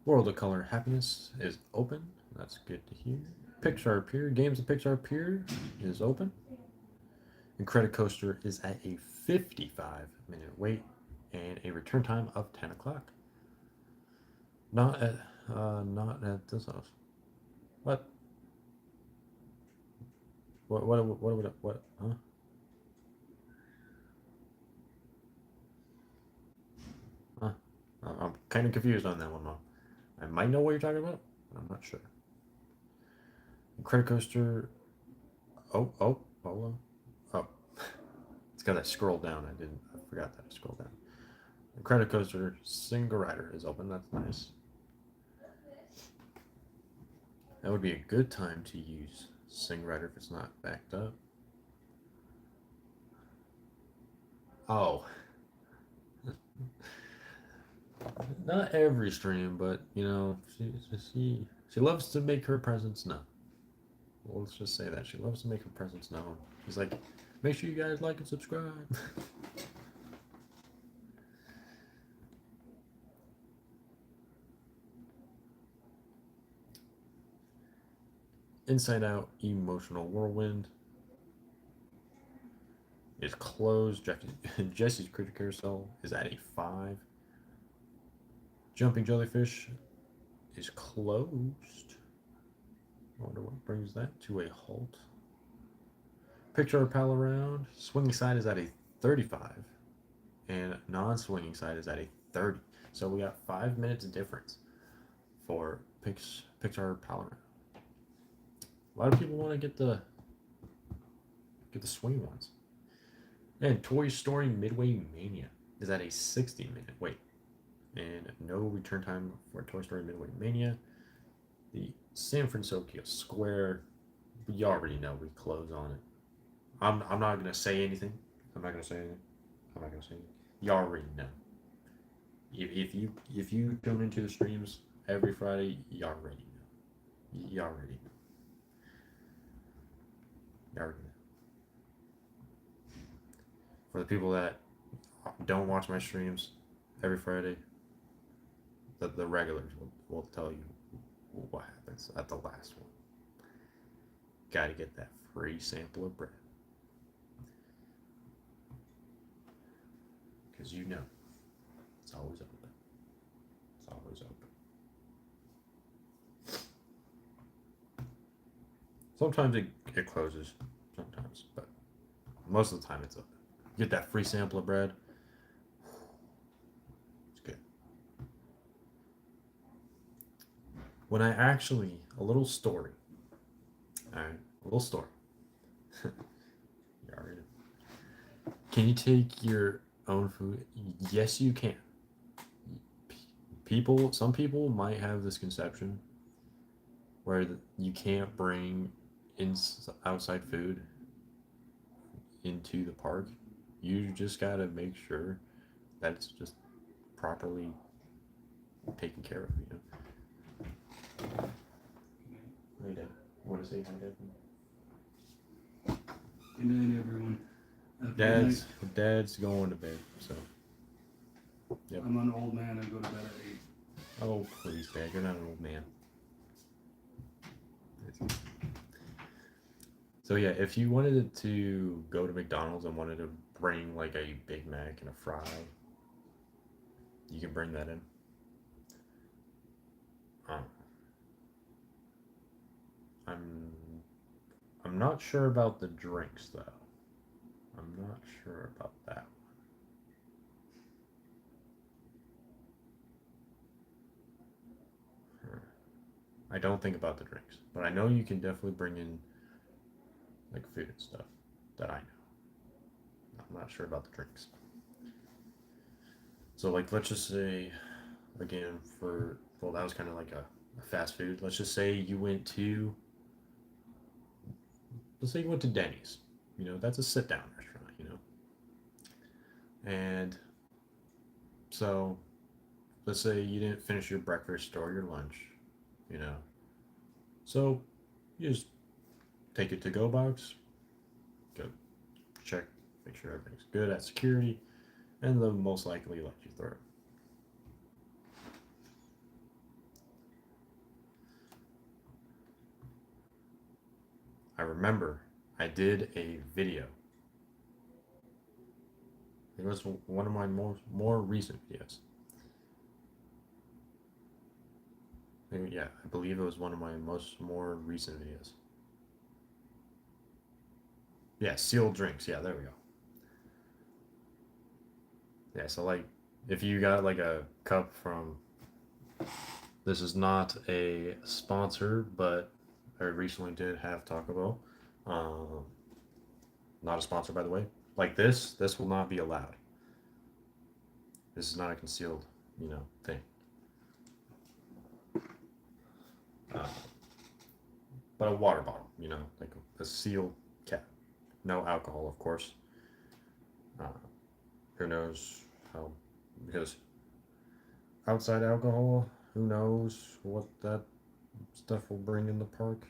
World of Color Happiness is open. That's good to hear. Pixar Pier, Games of Pixar Pier is open. And Credit Coaster is at a 55-minute wait and a return time of 10 o'clock. Not at this house. What? What? Huh? Huh? I'm kind of confused on that one, Mom. I might know what you're talking about, but I'm not sure. Credit Coaster. Oh. It's because I scrolled down. I forgot that I scrolled down. The Credit Coaster single rider is open. That's nice. That would be a good time to use Sing Rider if it's not backed up. Oh, not every stream, but she loves to make her presence known. Well, let's just say that she loves to make her presence known. She's like, make sure you guys like and subscribe. Inside Out Emotional Whirlwind is closed. Jesse's Critter Carousel is at a 5. Jumping Jellyfish is closed. I wonder what brings that to a halt. Picture Pal Around. Swinging Side is at a 35. And non-swinging side is at a 30. So we got 5 minutes difference for Pixar Pal Around. A lot of people want to get the swing ones. And Toy Story Midway Mania is at a 60-minute wait. And no return time for Toy Story Midway Mania. The San Francisco Square, you already know we close on it. I'm not gonna say anything. I'm not gonna say anything. You already know. If you tune into the streams every Friday, you already know. You already know. You already know. For the people that don't watch my streams, every Friday, the regulars will tell you what happens at the last one. Got to get that free sample of bread. Because you know, it's always open. It's always open. Sometimes it closes, sometimes, but most of the time it's open. Get that free sample of bread. It's good. When I actually, a little story. All right, a little story. You already know. Can you take your own food? Yes, you can. Some people might have this conception where you can't bring outside food into the park. You just gotta make sure that it's just properly taken care of. Hey, Dad. Want to say hi, Dad? Good night, everyone. Dad's going to bed, so. Yep. I'm an old man. I go to bed at 8. Oh, please, Dad. You're not an old man. So, yeah, if you wanted to go to McDonald's and wanted to bring, like, a Big Mac and a fry, you can bring that in. I'm not sure about the drinks, though. I'm not sure about that one. I don't think about the drinks, but I know you can definitely bring in like food and stuff that I know. I'm not sure about the drinks. So like let's just say again that was kind of like a fast food. Let's just say you went to Denny's. That's a sit down restaurant. And so let's say you didn't finish your breakfast or your lunch, you know. So you just take it to go box, go check, make sure everything's good at security, and they'll most likely let you through. I remember I did a video. It was one of my more recent videos. Yeah, I believe it was one of my more recent videos. Yeah, sealed drinks. Yeah, there we go. Yeah, so like if you got like a cup from, this is not a sponsor, but I recently did have Taco Bell. Not a sponsor, by the way. Like this will not be allowed. This is not a concealed, thing. But a water bottle, like a sealed cap. No alcohol, of course. Uh, who knows how? Because outside alcohol, who knows what that stuff will bring in the park?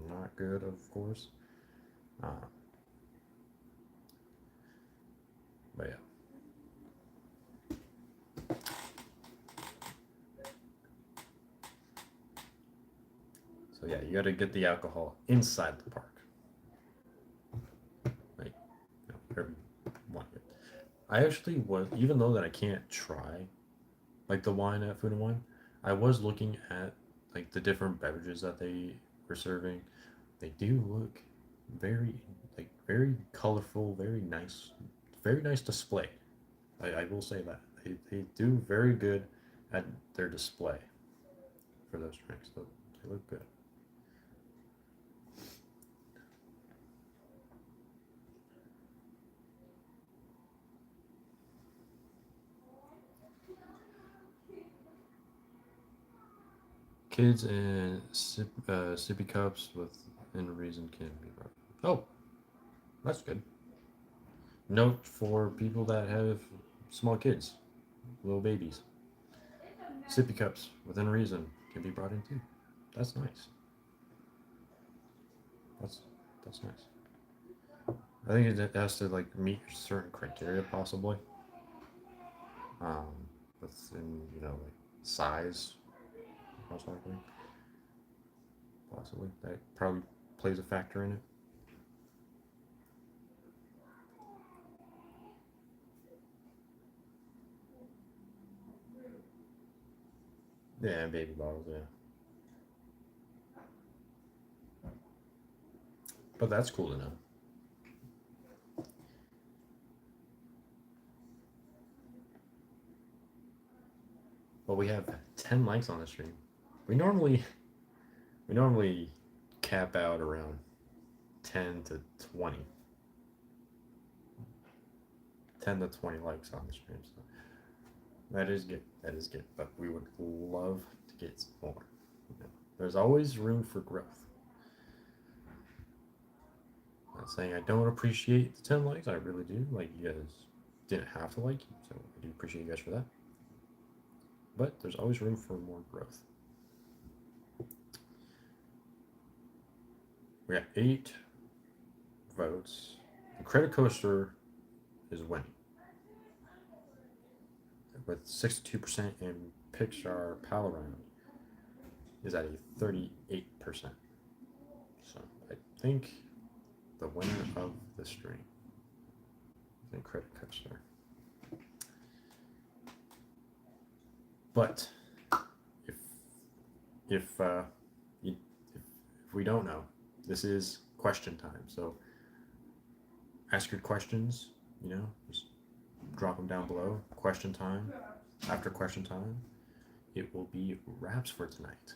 Not good, of course. Uh, but yeah. So yeah, you got to get the alcohol inside the park. Like, wherever you want it. I actually was, even though that I can't try, like the wine at Food and Wine, I was looking at like the different beverages that they were serving. They do look very colorful, very nice display. I will say that they do very good at their display for those drinks. They look good. Kids and sippy cups within reason can be brought. Oh, that's good. Note for people that have small kids, little babies. Sippy cups within reason can be brought in too. That's nice. That's that's nice. I think it has to like meet certain criteria possibly. Um, within, you know, like size, most likely. Possibly. That probably plays a factor in it. Yeah, baby bottles, yeah. But that's cool to know. Well, we have 10 likes on the stream. We normally we normally cap out around 10 to 20. 10 to 20 likes on the stream. So that is good. That is good. But we would love to get more. You know, there's always room for growth. Not saying I don't appreciate the 10 likes. I really do. Like, you guys didn't have to like it, so I do appreciate you guys for that. But there's always room for more growth. We got 8 votes. The Credit Coaster is winning with 62%, and Pixar Pal Around is at a 38%. So I think the winner of the stream is in Credit Coaster. But if we don't know, this is question time. So ask your questions. You know, just drop them down below. Question time. After question time, it will be wraps for tonight.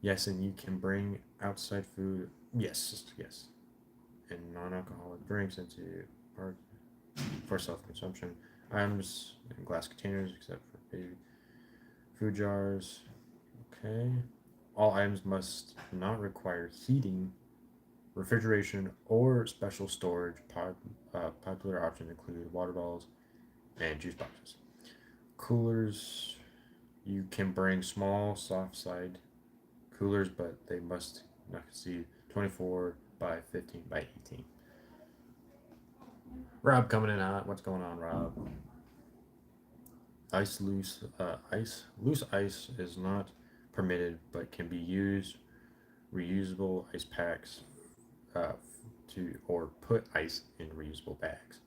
Yes, and you can bring outside food. Yes, yes, and non-alcoholic drinks into park for self-consumption. Items in glass containers, except for baby food jars. Okay. All items must not require heating, refrigeration, or special storage. Popular options include water bottles and juice boxes. Coolers, you can bring small, soft side coolers, but they must not exceed 24 by 15 by 18. Rob coming in hot. What's going on, Rob? Loose ice is not permitted, but can be used. Reusable ice packs or put ice in reusable bags.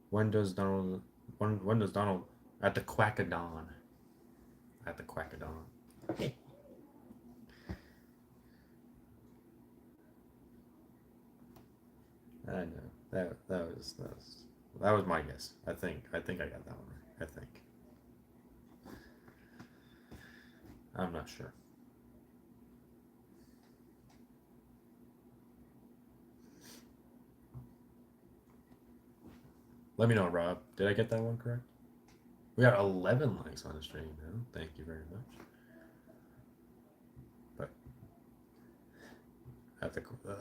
When does Donald at the quack of dawn? At the quack of dawn. I know that was my guess. I think I got that one right. I think. I'm not sure. Let me know, Rob. Did I get that one correct? We got 11 likes on the stream now. Thank you very much. But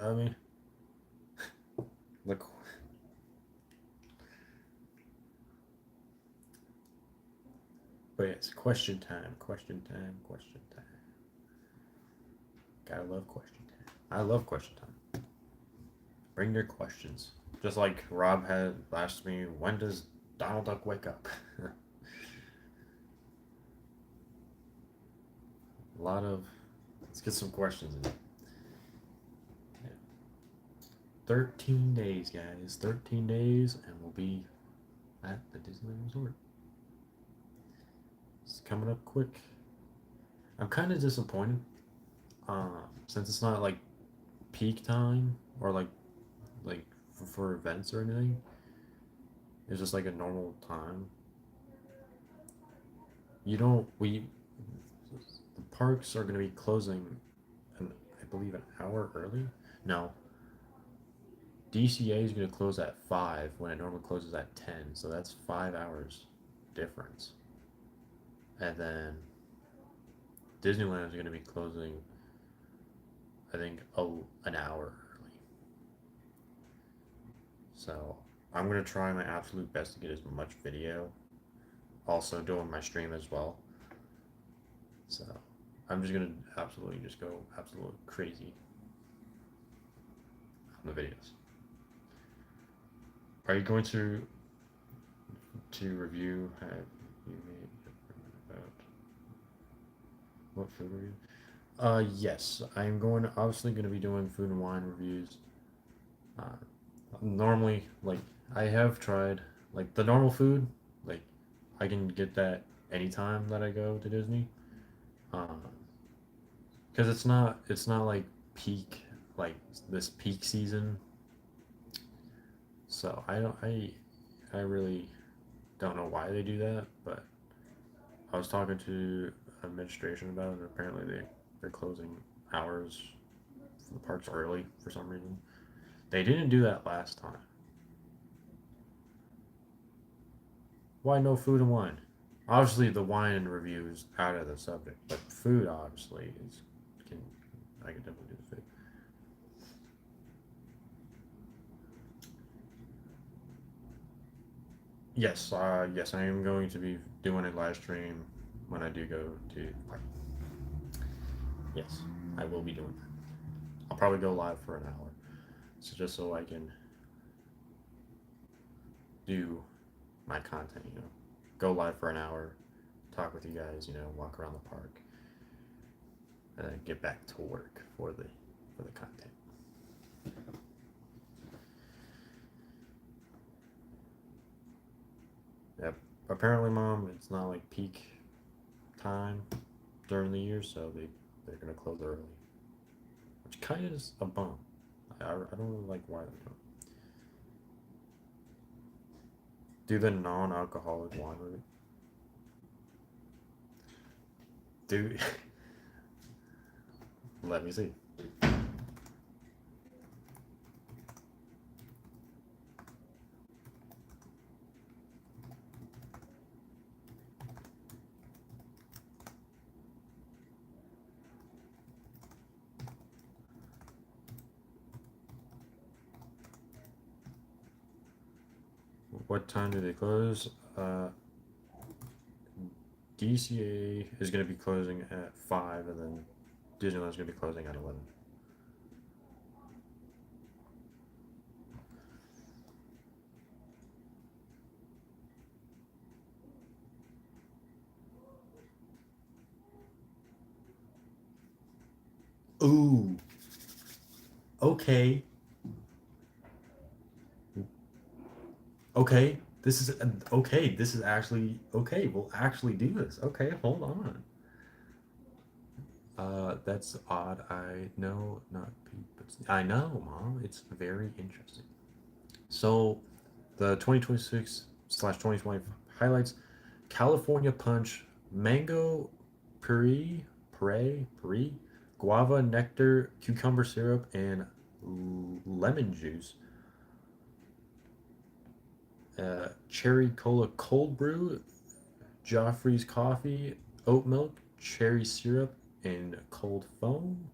I mean, look. But yes, question time. Gotta love question time. I love question time. Bring your questions. Just like Rob had asked me, when does Donald Duck wake up? A lot of. Let's get some questions in. Yeah. 13 days, guys. 13 days, and we'll be at the Disneyland Resort. It's coming up quick. I'm kind of disappointed since it's not like peak time or like for events or anything. It's just like a normal time. The parks are going to be closing, I believe, an hour early. No. DCA is going to close at 5 when it normally closes at 10, so that's 5 hours difference. And then Disneyland is going to be closing, I think, an hour early. So I'm going to try my absolute best to get as much video. Also doing my stream as well. So I'm just going to absolutely crazy on the videos. Are you going to to review have you made about what food review? Yes, I'm obviously going to be doing food and wine reviews. Uh, Normally, like I have tried like the normal food, like I can get that anytime that I go to Disney. Um, because it's not like peak like this peak season. So I really don't know why they do that, but I was talking to administration about it, and apparently they're closing hours for the parks early for some reason. They didn't do that last time. Why no food and wine? Obviously, the wine review is out of the subject, but food obviously is can I can definitely do the food. Yes, yes, I am going to be doing a live stream when I do go to. Yes, I will be doing that. I'll probably go live for an hour, so just so I can do my content. Go live for an hour, talk with you guys. Walk around the park, and then get back to work for the content. Yep. Apparently, mom, it's not like peak time during the year, so they're gonna close early, which kind of is a bum. I don't really like why they don't do the non-alcoholic wine review. Do let me see. What time do they close? DCA is going to be closing at 5, and then Disneyland's going to be closing at 11. Ooh. Okay. Okay. This is okay. This is actually okay. We'll actually do this. Okay, hold on. That's odd. I know, not people. I know, Mom. It's very interesting. So, the 2026/2020 highlights: California Punch, Mango Puree, Guava Nectar, Cucumber Syrup, and Lemon Juice. Cherry Cola Cold Brew, Joffrey's Coffee, Oat Milk, Cherry Syrup, and Cold Foam.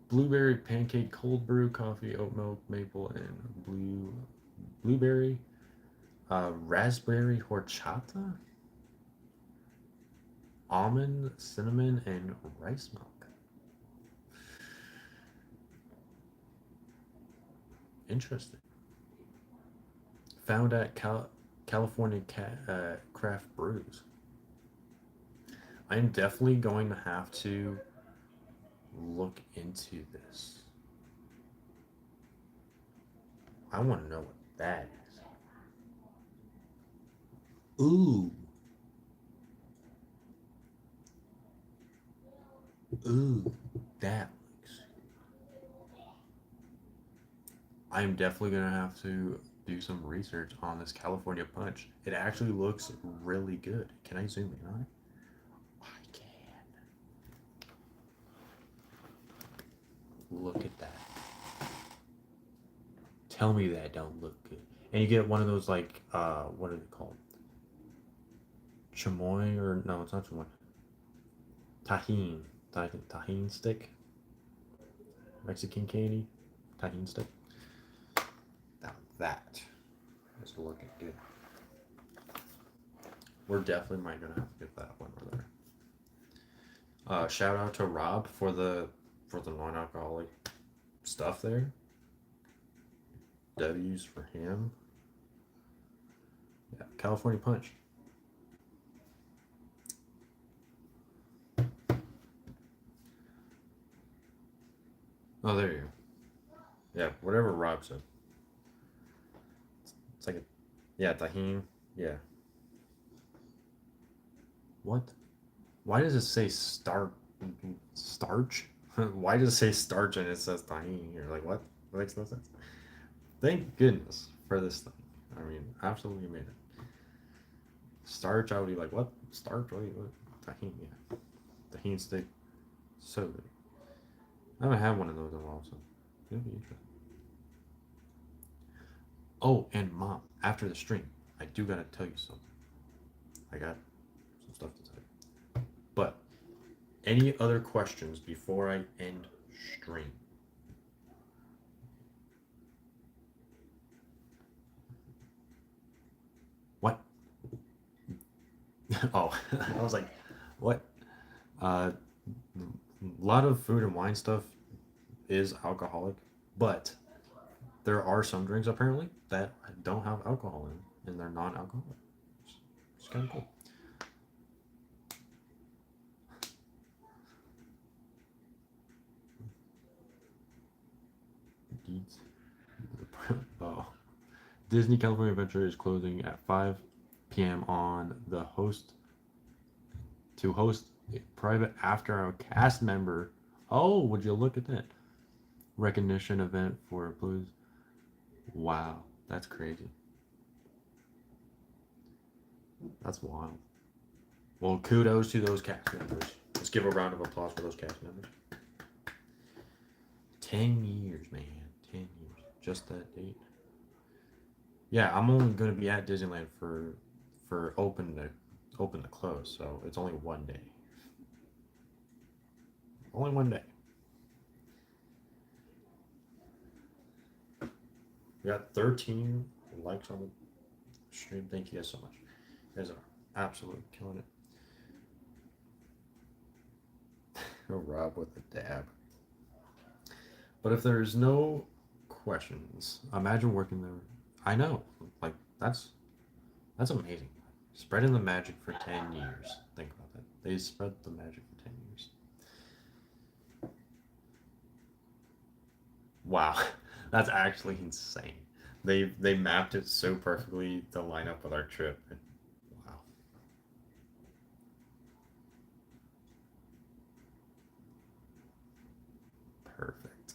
Blueberry Pancake Cold Brew, Coffee, Oat Milk, Maple, and Blueberry. Raspberry Horchata, Almond, Cinnamon, and Rice Milk. Interesting. Found at California Craft Brews. I'm definitely going to have to look into this. I want to know what that is. Ooh. Ooh. That looks. I'm definitely going to have to do some research on this California Punch. It actually looks really good. Can I zoom in on it? I can. Look at that. Tell me that don't look good. And you get one of those like what are they called? Chamoy or no, it's not chamoy. Tahine. Tahine stick. Mexican candy. Tahine stick. Now that is looking good. We're definitely might gonna have to get that when we're there. Shout out to Rob for the non-alcoholic stuff there. W's for him. Yeah, California Punch. Oh, there you go. Yeah, whatever Rob said. It's like a, yeah, tahini. Yeah. What? Why does it say starch? Why does it say starch and it says tahini? You're like, what? That makes no sense. Thank goodness for this thing. I mean, absolutely made it. Starch, I would be like, what? Starch? What? Tahini, yeah. Tahini steak. So good. I haven't had one of those in a while, so it'll be interesting. Oh, and mom, after the stream, I do gotta tell you something. I got some stuff to tell you. But any other questions before I end stream? What? Oh, I was like, what? A lot of food and wine stuff is alcoholic, but there are some drinks apparently that don't have alcohol in them, and they're non-alcoholic. It's kind of cool. Deeds. Oh. Disney California Adventure is closing at 5 p.m. on the host to host a private after-hour cast member. Oh, would you look at that recognition event for employees? Wow, that's crazy. That's wild. Well, kudos to those cast members. Let's give a round of applause for those cast members. 10 years, man. 10 years. Just that date. Yeah, I'm only going to be at Disneyland for open to close, so it's only one day. Only one day. We got 13 likes on the stream. Thank you guys so much. You guys are absolutely killing it. Rob with a dab. But if there's no questions, imagine working there. I know, like that's amazing. Spreading the magic for 10 years. Think about that. They spread the magic for 10 years. Wow, that's actually insane. They mapped it so perfectly to line up with our trip. Wow. Perfect.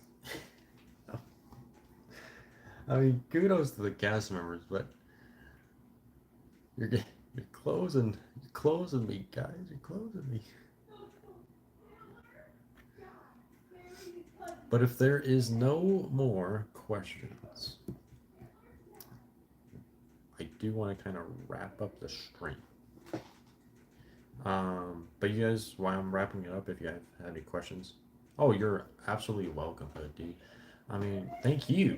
I mean, kudos to the cast members, but you're closing me, guys. You're closing me. But if there is no more questions, I do want to kind of wrap up the stream. But you guys, while I'm wrapping it up, if you have any questions, oh, you're absolutely welcome, dude. I mean, thank you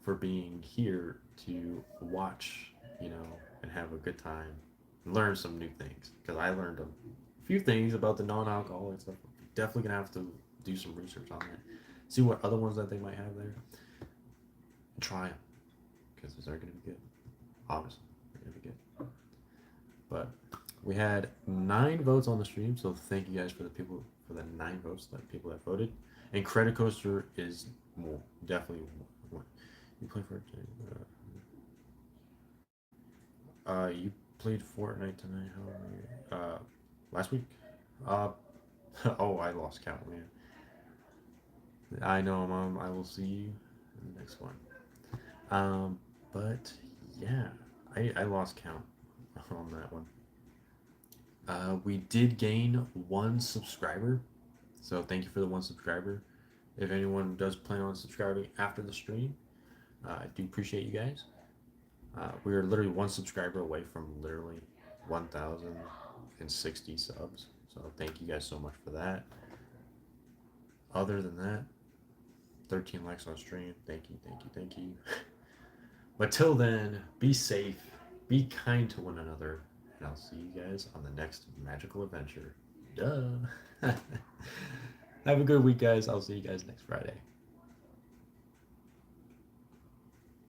for being here to watch, and have a good time, and learn some new things. Because I learned a few things about the non-alcoholic stuff. Definitely gonna have to do some research on that. See what other ones that they might have there. And try them, because they're gonna be good. Obviously, they're gonna be good. But we had 9 votes on the stream, so thank you guys for the 9 votes, that people that voted. And Credit Coaster is more, definitely more. You play for you played Fortnite tonight. How last week? Oh, I lost count, man. I know, Mom. I will see you in the next one. But yeah, I lost count on that one. We did gain 1 subscriber, so thank you for the 1 subscriber. If anyone does plan on subscribing after the stream, I do appreciate you guys. We are literally 1 subscriber away from literally 1,060 subs, so thank you guys so much for that. Other than that, 13 likes on stream. Thank you. But till then, be safe, be kind to one another, and I'll see you guys on the next magical adventure. Duh. Have a good week, guys. I'll see you guys next Friday.